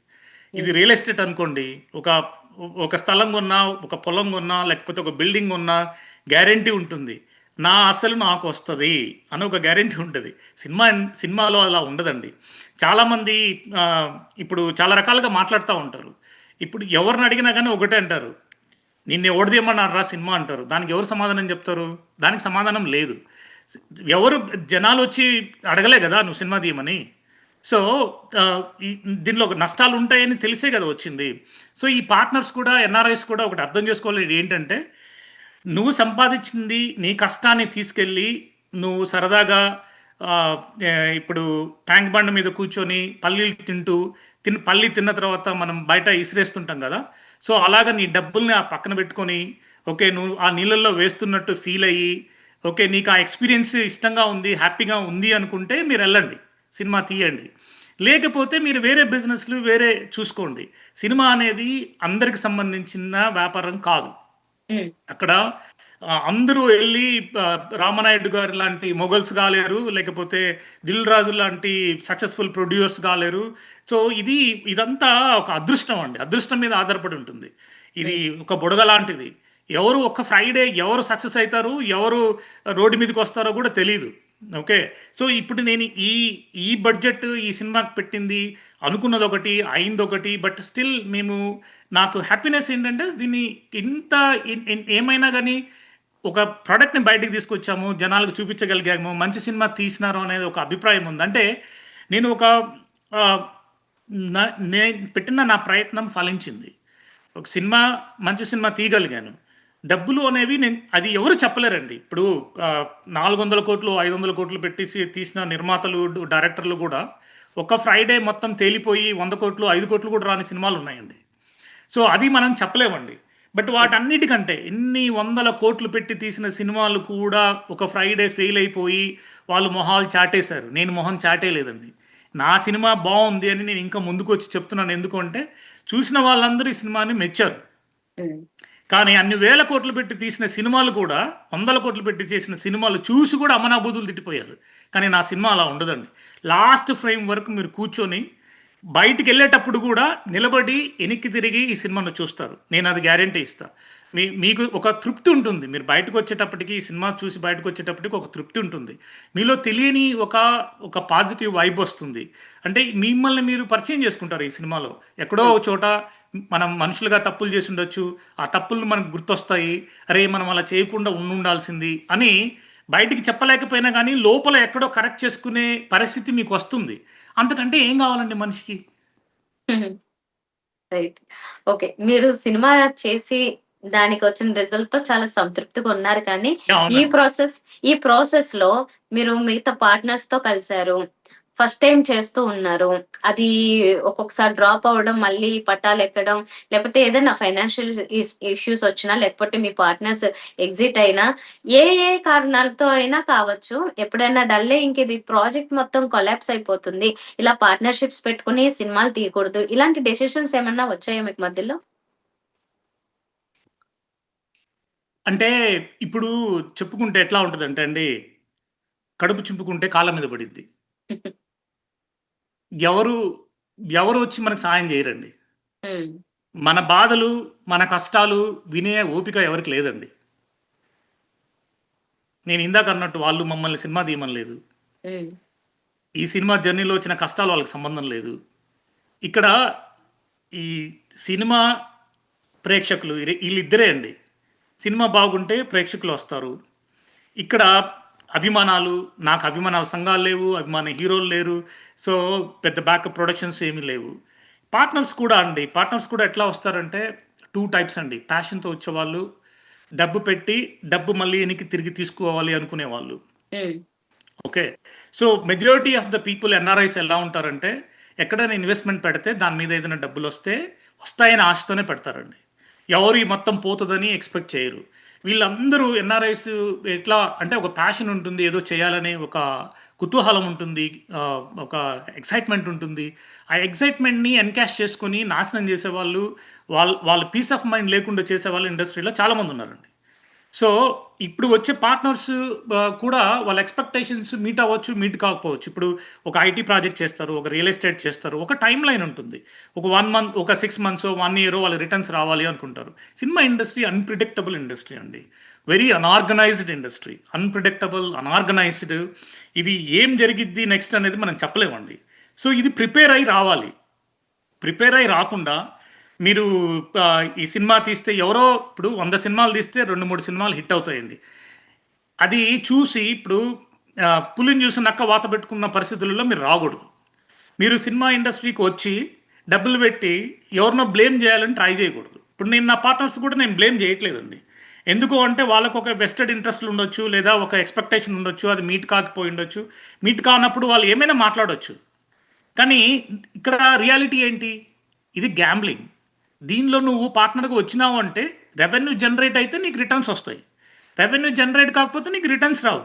ఇది హ్మ్. రియల్ ఎస్టేట్ అనుకోండి. ఒక ఒక స్థలం కొన్నా, ఒక పొలం కొన్నా, లేకపోతే ఒక బిల్డింగ్ కొన్నా గ్యారంటీ ఉంటుంది. నా అసలు నాకొస్తది అని ఒక గ్యారంటీ ఉంటది. సినిమాలో అలా ఉండదండి. చాలామంది ఇప్పుడు చాలా రకాలుగా మాట్లాడుతా ఉంటారు. ఇప్పుడు ఎవరిని అడిగినా గాని ఒకటే అంటారు. నిన్నెవడు తీయమన్నాడురా సినిమా అంటారు. దానికి ఎవరు సమాధానం చెప్తారు? దానికి సమాధానం లేదు. స్ ఎవరు జనాలొచ్చి అడగలే గదా! నువ్వు సినిమా తీయమని. సో, ఈ దీనిలో నష్టాలుంటాయని తెలిసే గదా వచ్చింది. సో, ఈ పార్ట్నర్స్ కూడా ఎన్ఆర్ఐస్ కూడా ఒకటి అర్థం చేసుకోవాల్సింది ఏంటంటే, నువ్వు సంపాదించింది నీ కష్టాన్ని తీసుకెళ్ళి నువ్వు సరదాగా ఇప్పుడు ట్యాంక్ బండ్ మీద కూర్చొని పల్లీలు తింటూ పల్లి తిన్న తర్వాత మనం బయట ఇసిరేస్తుంటాం కదా. సో అలాగా నీ డబ్బుల్ని ఆ పక్కన పెట్టుకొని ఓకే నువ్వు ఆ నీళ్ళల్లో వేస్తున్నట్టు ఫీల్ అయ్యి ఓకే నీకు ఆ ఎక్స్పీరియన్స్ ఇష్టంగా ఉంది హ్యాపీగా ఉంది అనుకుంటే మీరు వెళ్ళండి, సినిమా తీయండి. లేకపోతే మీరు వేరే బిజినెస్లు వేరే చూసుకోండి. సినిమా అనేది అందరికి సంబంధించిన వ్యాపారం కాదు. హ్మ్. అక్కడ అందరూ ఎళ్లి రామనాయుడు గారు లాంటి మొగల్స్ గాలేరు. లేకపోతే 'దిల్ రాజు' లాంటి సక్సెస్‌ఫుల్ ప్రొడ్యూసర్స్ గాలేరు. సో, ఇదంతా ఒక అదృష్టం అండి. అదృష్టం మీద ఆధారపడి ఉంటుంది. ఇది యెస్. ఒక బుడగ లాంటిది. ఎవరు ఒక్క ఫ్రైడే ఎవరు సక్సెస్ అయితారు, ఎవరు రోడ్డు మీదకొస్తారో గూడా తెలీదు. ఓకే. సో, ఇప్పుడు నేను ఈ బడ్జెట్ ఈ సినిమాకి పెట్టింది అనుకున్నదొకటి, అయిందొకటి. బట్ స్టిల్ నాకు హ్యాపీనెస్ ఏంటంటే దీన్ని ఇంత ఏమైనా గాని ఒక ప్రొడక్ట్‌ని బయటికి తీసుకొచ్చాము. జనాలకు చూపించగలిగాము. మంచి సినిమా తీసినారు అనేది ఒక అభిప్రాయం ఉంది. అంటే నేను ఒక ఆహ్, న నేను పెట్టిన నా ప్రయత్నం ఫలించింది. ఒక సినిమా మంచి సినిమా తీయగలిగాను. డబ్బులు అనేవి అది ఎవరు చెప్పలేరండి. ఇప్పుడు 400,00,00,000, 500,00,00,000 పెట్టేసి తీసిన నిర్మాతలు, డైరెక్టర్లు గూడా ఒక ఫ్రైడే మొత్తం తేలిపోయి 100,00,00,000, 5,00,00,000 కూడా రాని సినిమాలున్నాయండి. సో, అది మనం చెప్పలేమండి. But yes. వాటన్నిటికంటే ఎన్ని వందల కోట్లు పెట్టి తీసిన సినిమాలు కూడా ఒక ఫ్రైడే ఫెయిల్ అయిపోయి వాళ్ళు మొహాలు చాటేశారు. నేను మొహం చాటేయలేదండి. నా సినిమా బావుంది అని నేను ఇంకా ముందుకొచ్చి చెప్తున్నాను. ఎందుకు అంటే చూసిన వాళ్ళందరూ ఈ సినిమాని మెచ్చారు. హ్మ్. కానీ అన్ని వేల కోట్లు పెట్టి తీసిన సినిమాలు కూడా, వందల కోట్లు పెట్టి చేసిన సినిమాలు చూసి కూడా అమ్మనా బూతులు తిట్టిపోయారు. కానీ నా సినిమా అలా ఉండదండి. లాస్ట్ ఫ్రేమ్ వరకు మీరు కూర్చొని బయటికెళ్ళేటప్పుడు గూడా నిలబడి ఎనిక్కి తిరిగి ఈ సినిమాను చూస్తారు. నేనది గ్యారంటీ ఇస్తా. మీకు ఒక తృప్తి ఉంటుంది. మీరు బయటకొచ్చేటప్పటికి ఈ సినిమా చూసి బయటకొచ్చేటప్పటికి ఒక తృప్తి ఉంటుంది. మీలో తెలియని ఒక పాజిటివ్ వైబ్ వస్తుంది. అంటే మిమ్మల్ని మీరు పరిచయం చేసుకుంటారు ఈ సినిమాలో. ఎక్కడో ఒక యెస్. చోట మనం మనుషులుగా తప్పులు చేసుండొచ్చు. ఆ తప్పులు మనకు గుర్తొస్తాయి. అరే! మనం అలా చేయకుండా ఉండుండాల్సింది అని బయటికి చెప్పలేకపోయినా గానీ, లోపల ఎక్కడో కరెక్ట్ చేసుకునే పరిస్థితి మీకొస్తుంది. అంతకంటే ఏం గావాలండి మనిషికి? రైట్. ఓకే. మీరు సినిమా చేసి దానికొచ్చిన రిజల్ట్‌తో చాలా సంతృప్తిగా ఉన్నారు కానీ, యాహ్! ఈ అవునండి. ప్రాసెస్ ఈ ప్రాసెస్‌లో మీరు మిగతా పార్ట్నర్స్‌తో కలిసారు. ఫస్ట్ టైమ్ చేస్తూ ఉన్నారు. అది ఒక్కొక్కసారి డ్రాప్ అవ్వడం, మళ్ళీ పట్టాలెక్కడం, లేకపోతే ఏదైనా ఫైనాన్షియల్ ఇష్యూస్ వచ్చినా, లేకపోతే మీ పార్ట్నర్స్ ఎగ్జిట్ అయినా, ఏ ఏ కారణాలతో అయినా కావచ్చు. ఎప్పుడైనా డల్ అయ్యి ఇంక ఇది ప్రాజెక్ట్ మొత్తం కొలాప్స్ అయిపోతుంది. ఇలా పార్ట్నర్‌షిప్స్ పెట్టుకొని సినిమాలు తీయకూడదు. ఇలాంటి డెసిషన్స్ ఏమన్నా వచ్చాయా మీకు మధ్యలో? అంటే ఇప్పుడు చెప్పుకుంటే ఎట్లా ఉంటదంటే అండి, కడుపు చింపుకుంటే కాళ్ళ మీద పడిద్ది. ఎవరు ఎవరొచ్చి మనకు సహాయం జేయరండి. హ్మ్. మన బాధలు, మన కష్టాలు వినే ఓపిక ఎవరికీ లేదండి. నేను ఇందాక అన్నట్టు వాళ్ళు మమ్మల్ని సినిమా తీయమనలేదు. హ్మ్. ఈ సినిమా జర్నీలో వచ్చిన కష్టాలు వాళ్ళకి సంబంధం లేదు. ఇక్కడ ఈ సినిమా ప్రేక్షకులు ఈళ్ళిద్దరే అండి. సినిమా బాగుంటే ప్రేక్షకులొస్తారు. ఇక్కడ అభిమానాలు, నాకు అభిమానాల సంఘాలు లేవు. అభిమాన హీరోలు లేరు. సో, పెద్ద బ్యాకప్ ప్రొడక్షన్స్ ఏమీ లేవు. పార్ట్నర్స్ కూడా అండి. పార్ట్నర్స్ కూడా ఎట్లా వస్తారంటే 2 టైప్స్ అండి. ప్యాషన్‌తో వచ్చేవాళ్ళు, డబ్బు పెట్టి డబ్బు మళ్ళీ ఎనక్కి తిరిగి తీసుకోవాలి అనుకునేవాళ్ళు. హ్మ్. Okay. So, majority of the people NRIs ఎలా ఉంటారంటే, ఎక్కడైనా ఇన్వెస్ట్‌మెంట్ పెడితే దాని మీద ఏదైనా డబ్బులొస్తే, వస్తాయని ఆశతోనే పెడతారండి. ఎవరు ఈ మొత్తం పోతదని ఎక్స్‌పెక్ట్ చేయరు. వీళ్ళందరూ ఎన్ఆర్ఐస్ ఎట్లా అంటే ఒక ప్యాషన్ ఉంటుంది. ఏదో చేయాలనే ఒక కుతూహలం ఉంటుంది. ఒక ఎక్సైట్‌మెంట్ ఉంటుంది. ఆ ఎక్సైట్‌మెంట్‌ని ఎన్‌కాష్ చేసుకొని నాశనం చేసేవాళ్ళు, వాళ్ళ పీస్ ఆఫ్ మైండ్ లేకుండా చేసేవాళ్ళు ఇండస్ట్రీలో చాలామందున్నారండి. సో, ఇప్పుడు వచ్చే పార్ట్నర్స్ కూడా వాళ్ళ ఎక్స్‌పెక్టేషన్స్ మీట్ అవ్వచ్చు, మీట్ కాకపోవచ్చు. ఇప్పుడు ఒక ఐటీ ప్రాజెక్ట్ చేస్తారు. ఒక రియల్ ఎస్టేట్ చేస్తారు. ఒక టైమ్‌లైన్ ఉంటుంది. ఒక 1 మంత్, ఒక 6 మంత్సో, 1 ఇయరో వాళ్ళ రిటర్న్స్ రావాలి అనుకుంటారు. సినిమా ఇండస్ట్రీ అన్‌ప్రెడిక్టబుల్ ఇండస్ట్రీ అండి. Very unorganised industry. Unpredictable, unorganised. ఇది ఏం జరిగిద్ది నెక్స్ట్ అనేది మనం చెప్పలేమండి. సో, ఇది ప్రిపేర్ అయ్యి రావాలి. ప్రిపేర్ అయ్యి రాకుండా మీరు ఈ సినిమా తీస్తే ఎవరో ఇప్పుడు 100 సినిమాలు తీస్తే 2, 3 సినిమాలు హిట్ అవుతాయండి. అది చూసి ఇప్పుడు పులిని చూసి నక్క వాత పెట్టుకున్న పరిస్థితులలో మీరు రాగూడదు. మీరు సినిమా ఇండస్ట్రీకి వచ్చి డబ్బులు పెట్టి ఎవరినో బ్లేమ్ చేయాలని ట్రై చేయకూడదు. ఇప్పుడు నేను నా పార్ట్నర్స్ కూడా నేను బ్లేమ్ చేయట్లేదండి. ఎందుకు అంటే వాళ్ళకు ఒక వెస్టెడ్ ఇంట్రెస్ట్లు ఉండొచ్చు, లేదా ఒక ఎక్స్‌పెక్టేషన్ ఉండొచ్చు. అది మీట్ కాకపోయి ఉండొచ్చు. మీట్ కానప్పుడు వాళ్ళు ఏమైనా మాట్లాడొచ్చు. కానీ ఇక్కడ రియాలిటీ ఏంటి? ఇది గ్యాంబ్లింగ్. దీనిలో నువ్వు పార్ట్నర్‌గా వచ్చినావు అంటే రెవెన్యూ జనరేట్ అయితే నీకు రిటర్న్స్ వస్తాయి. రెవెన్యూ జనరేట్ కాకపోతే నీకు రిటర్న్స్ రావు.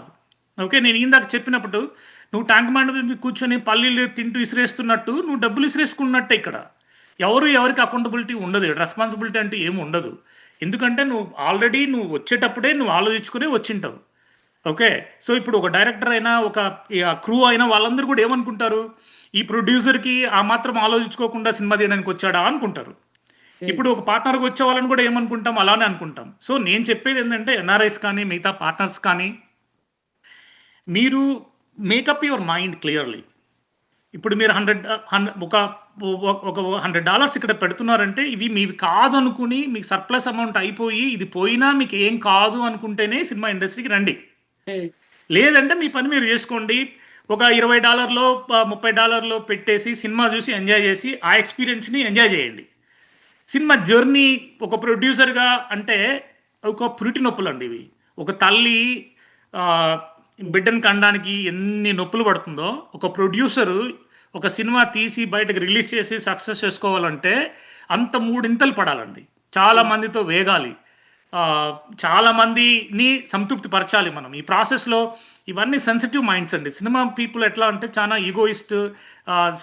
ఓకే. నేను ఇందాక చెప్పినప్పుడు నువ్వు ట్యాంక్ బండ్ మీద కూర్చొని పల్లీలు తింటూ ఇసిరేస్తున్నట్టు నువ్వు డబ్బులు ఇసిరేసుకున్నట్టే ఇక్కడ. ఎవరికి అకౌంటబిలిటీ ఉండదు. రెస్పాన్సిబిలిటీ అంటే ఏమి ఉండదు. ఎందుకంటే నువ్వు ఆల్రెడీ నువ్వు వచ్చేటప్పుడే నువ్వు ఆలోచించుకునే వచ్చింటావు. ఓకే. సో, ఇప్పుడు ఒక డైరెక్టర్ అయినా, ఒక క్రూ అయినా వాళ్ళందరూ కూడా ఏమనుకుంటారు? ఈ ప్రొడ్యూసర్‌కి ఆ మాత్రం ఆలోచించుకోకుండా సినిమా తీయడానికి వచ్చాడా అనుకుంటారు. ఇప్పుడు ఒక పార్ట్నర్‌గా వచ్చే వాళ్ళని కూడా ఏమనుకుంటాం? అలానే అనుకుంటాం. సో, నేను చెప్పేదేంటంటే ఎన్ఆర్ఐస్ కానీ, మిగతా పార్ట్నర్స్ కానీ, మీరు మేకప్ యువర్ మైండ్ క్లియర్‌లీ. ఇప్పుడు మీరు 100 ఒక ఒక $100 ఇక్కడ పెడుతున్నారంటే ఇవి మీవి కాదనుకుని మీకు సర్ప్లస్ అమౌంట్ అయిపోయి ఇది పోయినా మీకు ఏం కాదు అనుకుంటేనే సినిమా ఇండస్ట్రీకి రండి. హ్మ్. లేదంటే మీ పని మీరు చేసుకోండి. ఒక $20 $30 పెట్టేసి సినిమా చూసి ఎంజాయ్ చేసి ఆ ఎక్స్‌పీరియన్స్‌ని ఎంజాయ్ చేయండి. సినిమా జర్నీ ఒక ప్రొడ్యూసర్‌గా అంటే ఒక పురిటి నొప్పులండి ఇవి. ఒక తల్లి ఆహ్, బిడ్డని కనడానికి ఎన్ని నొప్పులు పడుతుందో, ఒక ప్రొడ్యూసరు ఒక సినిమా తీసి బయటకి రిలీజ్ చేసి సక్సెస్ చేసుకోవాలంటే అంత మూడింతలు పడాలండి. చాలా హ్మ్. మందితో వేగాలి. చాలా మందిని సంతృప్తి పరచాలి మనం. ఈ ప్రాసెస్‌లో ఇవన్నీ సెన్సిటివ్ మైండ్స్ అండి. సినిమా పీపుల్ ఎట్లా అంటే చాలా ఈగోయిస్ట్,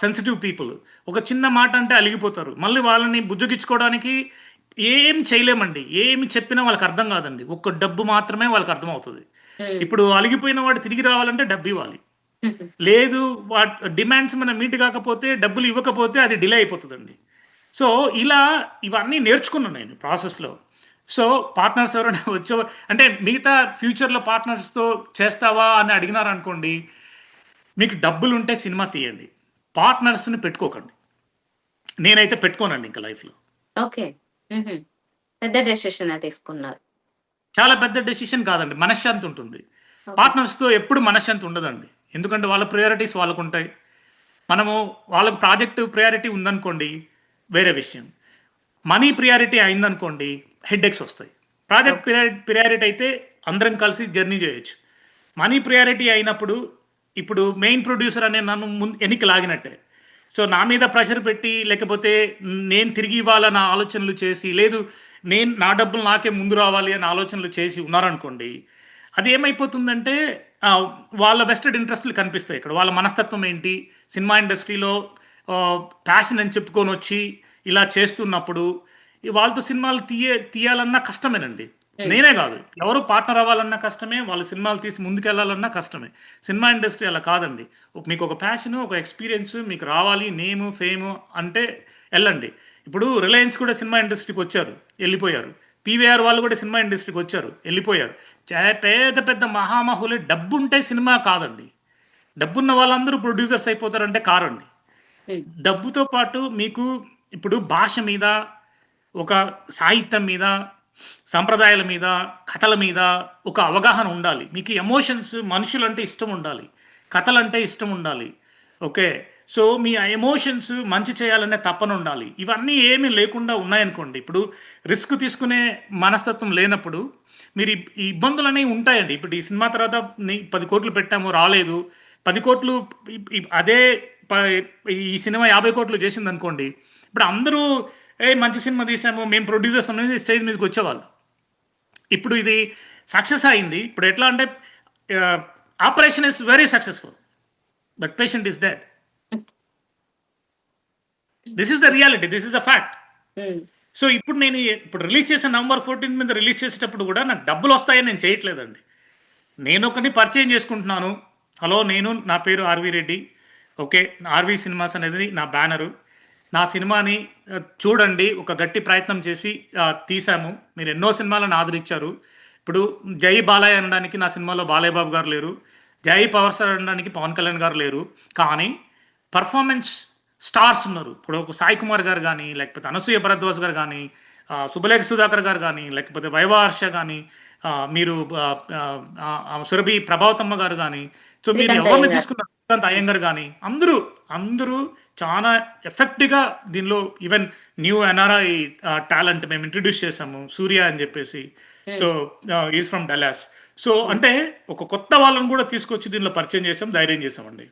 సెన్సిటివ్ పీపుల్. ఒక చిన్న మాట అంటే అలిగిపోతారు. మళ్ళీ వాళ్ళని బుజ్జగించుకోవడానికి ఏం చేయలేమండి. ఏమి చెప్పినా వాళ్ళకి అర్థం కాదండి. ఒక్క డబ్బు మాత్రమే వాళ్ళకి అర్థమవుతది. హ్మ్. ఇప్పుడు అలిగిపోయిన వాడు తిరిగి రావాలంటే డబ్బివ్వాలి. హుహు. లేదు డిమాండ్స్ మనం మీట్ కాకపోతే, డబ్బులు ఇవ్వకపోతే అది డిలే అయిపోతదండి. సో, ఇలా ఇవన్నీ నేర్చుకున్నా నేను ప్రాసెస్‌లో. సో, పార్ట్నర్స్ ఎవరైనా అంటే మిగతా ఫ్యూచర్‌లో పార్ట్నర్స్‌తో చేస్తావా అని అడిగినారనుకోండి, మీకు డబ్బులుంటే సినిమా తీయండి. పార్ట్నర్స్‌ని పెట్టుకోకండి. నేనైతే పెట్టుకోనండి ఇంక లైఫ్‌లో. ఓకే. హుహు. పెద్ద డెసిషనే తీసుకున్నారు. చాలా పెద్ద డెసిషన్ కాదండి. మనశ్శాంతి ఉంటుంది. ఓకే. పార్ట్నర్స్‌తో ఎప్పుడు మనశ్శాంతి ఉండదండి. ఎందుకంటే వాళ్ళ ప్రయారిటీస్ వాళ్ళకుంటాయి. మనము వాళ్ళకి ప్రాజెక్ట్ ప్రయారిటీ ఉందనుకోండి వేరే విషయం. మనీ ప్రియారిటీ అయిందనుకోండి హెడ్‌ఏక్స్ వస్తాయి. Project okay. ప్రియారిటీ అయితే అందరం కలిసి జర్నీ చేయొచ్చు. మనీ ప్రియారిటీ అయినప్పుడు ఇప్పుడు మెయిన్ ప్రొడ్యూసర్ అనే నన్ను ఎనికి లాగినట్టే. సో, నా మీద ప్రెషర్ పెట్టి లేకపోతే నేను తిరిగి ఇవ్వాలన్న ఆలోచనలు చేసి, లేదు నేను నా డబ్బులు నాకే ముందు రావాలి అనే ఆలోచనలు చేసి ఉన్నారనుకోండి. అది ఏమైపోతుందంటే ఆహ్, వాళ్ళ వెస్టెడ్ ఇంట్రెస్ట్‌లు కనిపిస్తాయి ఇక్కడ. వాళ్ళ మనస్తత్వం ఏంటి? సినిమా ఇండస్ట్రీలో ప్యాషన్ అని చెప్పుకొనొచ్చి ఇలా చేస్తున్నప్పుడు వాళ్ళతో సినిమాలు తీయాలన్నా కష్టమేనండి. హ్మ్. నేనే గాదు. ఎవరు పార్ట్నర్ అవ్వాలన్నా కష్టమే. వాళ్ళు సినిమాలు తీసి ముందుకెళ్ళాలన్నా కష్టమే. సినిమా ఇండస్ట్రీ అలా కాదండి. మీకొక ప్యాషను, ఒక ఎక్స్‌పీరియన్స్ మీకు రావాలి. నేము, ఫేము అంటే ఎళ్ళండి. ఇప్పుడు 'రిలయన్స్' కూడా సినిమా ఇండస్ట్రీకొచ్చారు. ఎళ్ళిపోయారు. 'పీవీఆర్' వాళ్ళు కూడా సినిమా ఇండస్ట్రీకొచ్చారు. ఎళ్ళిపోయారు. పెద్ద పెద్ద మహామహులే డబ్బుంటే సినిమా కాదండి. డబ్బున్న వాళ్ళందరూ ప్రొడ్యూసర్స్ అయిపోతారంటే కారండి. హ్మ్. డబ్బుతో పాటు మీకు ఇప్పుడు భాష మీద, ఒక సాహిత్యం మీద, సంప్రదాయాల మీద, కథల మీద ఒక అవగాహన ఉండాలి. మీకు ఎమోషన్స్ మనుషులంటే ఇష్టం ఉండాలి. కథలంటే ఇష్టం ఉండాలి. ఓకే. సో, మీ ఆ ఎమోషన్స్ మంచి చేయాలనే తపన ఉండాలి. ఇవన్నీ ఏమీ లేకుండా ఉన్నాయనుకోండి. ఇప్పుడు రిస్క్ తీసుకునే మనస్తత్వం లేనప్పుడు మీరు ఈ ఇబ్బందులనేవి ఉంటాయండి. ఇప్పుడు ఈ సినిమా తర్వాత 10,00,00,000 పెట్టాము రాలేదు. 10,00,00,000 అదే ప ఈ సినిమా 50,00,00,000 చేసిందనుకోండి. ఇప్పుడు అందరూ మంచి సినిమా తీసాము. మేము ప్రొడ్యూసర్స్ అనేది స్టేజ్ మీదకొచ్చేవాళ్ళు. ఇప్పుడు ఇది సక్సెస్ అయింది. ఇప్పుడు ఎట్లా అంటే ఆహ్, operation is very successful. But patient is dead. This is the reality. This is the fact. హ్మ్. సో, ఇప్పుడు నేను ఇప్పుడు రిలీజ్ చేసిన నవంబర్ 14 మీద రిలీజ్ చేసేటప్పుడు కూడా నాకు డబ్బులొస్తాయని నేను చేయట్లేదండి. నేనొకడిని పరిచయం చేసుకుంటున్నాను. హలో! నా పేరు RV Reddy. Okay. RV cinemas అనేది నా బ్యానరు. నా సినిమాని చూడండి. ఒక గట్టి ప్రయత్నం చేసి తీశాము. మీరు ఎన్నో సినిమాలను ఆదరించారు. ఇప్పుడు 'జై బాలయ్య' అనడానికి నా సినిమాలో బాలయ్య బాబు గారు లేరు. 'జై పవర్ స్టార్' అనడానికి పవన్ కళ్యాణ్ గారు లేరు. కానీ పెర్ఫార్మన్స్ స్టార్స్ ఉన్నారు. ఇప్పుడు ఒక 'సాయి కుమార్' గారు గాని, లేకపోతే 'అనసూయ భరద్వాజ్' గారు గాని, 'శుభలేఖ సుధాకర్' గారు గాని, లేకపోతే 'వైవా హర్ష' గాని, మీరు 'సురభి ప్రభావతమ్మ' గారు గాని, సో, మీరు 'శ్రీకాంత్ ఎవరిని అయ్యంగార్.' తీసుకున్న 'శ్రీకాంత్ అయ్యంగార్' గాని అందరూ చాలా ఎఫెక్ట్‌గా దీనిలో ఈవెన్ న్యూ ఎన్ఆర్ఐ టాలెంట్ మేము ఇంట్రొడ్యూస్ చేసాము. 'సూర్య' అని చెప్పేసి. సో, హ్మ్. Is from Dallas. సో, హ్మ్. అంటే ఒక కొత్త వాళ్ళని గూడా తీసుకొచ్చి దీనిలో పరిచయం చేసాం. ధైర్యం చేసామండి.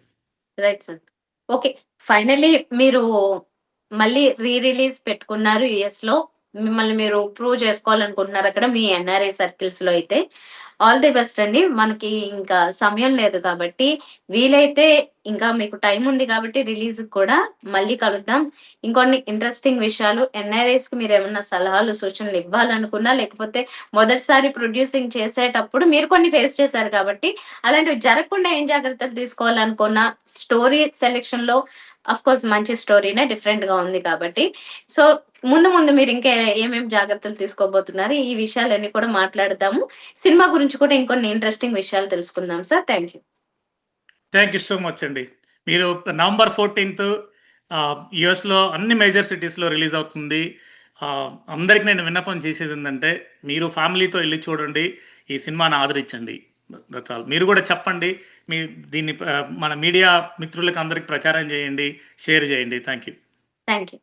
Right sir. ఓకే. ఫైనల్లీ మీరు మళ్ళీ రిలీజ్ పెట్టుకున్నారు యూఎస్‌లో. మిమ్మల్ని మీరు ప్రూవ్ చేసుకోవాలనుకుంటున్నారు అక్కడ మీ ఎన్ఆర్ఐ సర్కిల్స్‌లో అయితే. ఆల్ ది బెస్ట్ అండి. మనకి ఇంకా సమయం లేదు కాబట్టి, వీలైతే ఇంకా మీకు టైం ఉంది కాబట్టి రిలీజ్‌కి కూడా మళ్ళీ కలుద్దాం. ఇంకొన్ని ఇంట్రెస్టింగ్ విషయాలు ఎన్ఆర్ఐస్‌కి మీరేమన్నా సలహాలు, సూచనలు ఇవ్వాలనుకున్నా, లేకపోతే మొదటిసారి ప్రొడ్యూసింగ్ చేసేటప్పుడు మీరు కొన్ని ఫేస్ చేశారు కాబట్టి, అలాంటివి జరగకుండా ఏం జాగ్రత్తలు తీసుకోవాలనుకున్నా, స్టోరీ సెలక్షన్‌లో ఆఫ్‌కోర్స్ మంచి స్టోరీనే డిఫరెంట్‌గా ఉంది కాబట్టి, సో, ముందు ముందు మీరు ఇంకా ఏమేం జాగ్రత్తలు తీసుకోబోతున్నారు? ఈ విషయాలన్నీ కూడా మాట్లాడదాము. సినిమా గురించి కూడా ఇంకొన్ని ఇంట్రెస్టింగ్ విషయాలు తెలుసుకుందాం sir. Thank you. Thank you so much అండి. మీరు నవంబర్ 14థ్ యూఎస్‌లో అన్ని మేజర్ సిటీస్‌లో రిలీజ్ అవుతుంది. అందరికి నేను విన్నపం చేసేదేందంటే, మీరు ఫ్యామిలీతో ఎళ్లి చూడండి. ఈ సినిమాని ఆదరించండి. That's all. మీరు గూడా చెప్పండి. మీ దీన్ని మన మీడియా మిత్రులకి అందరికి ప్రచారం చేయండి. షేర్ చేయండి. Thank you. Thank you.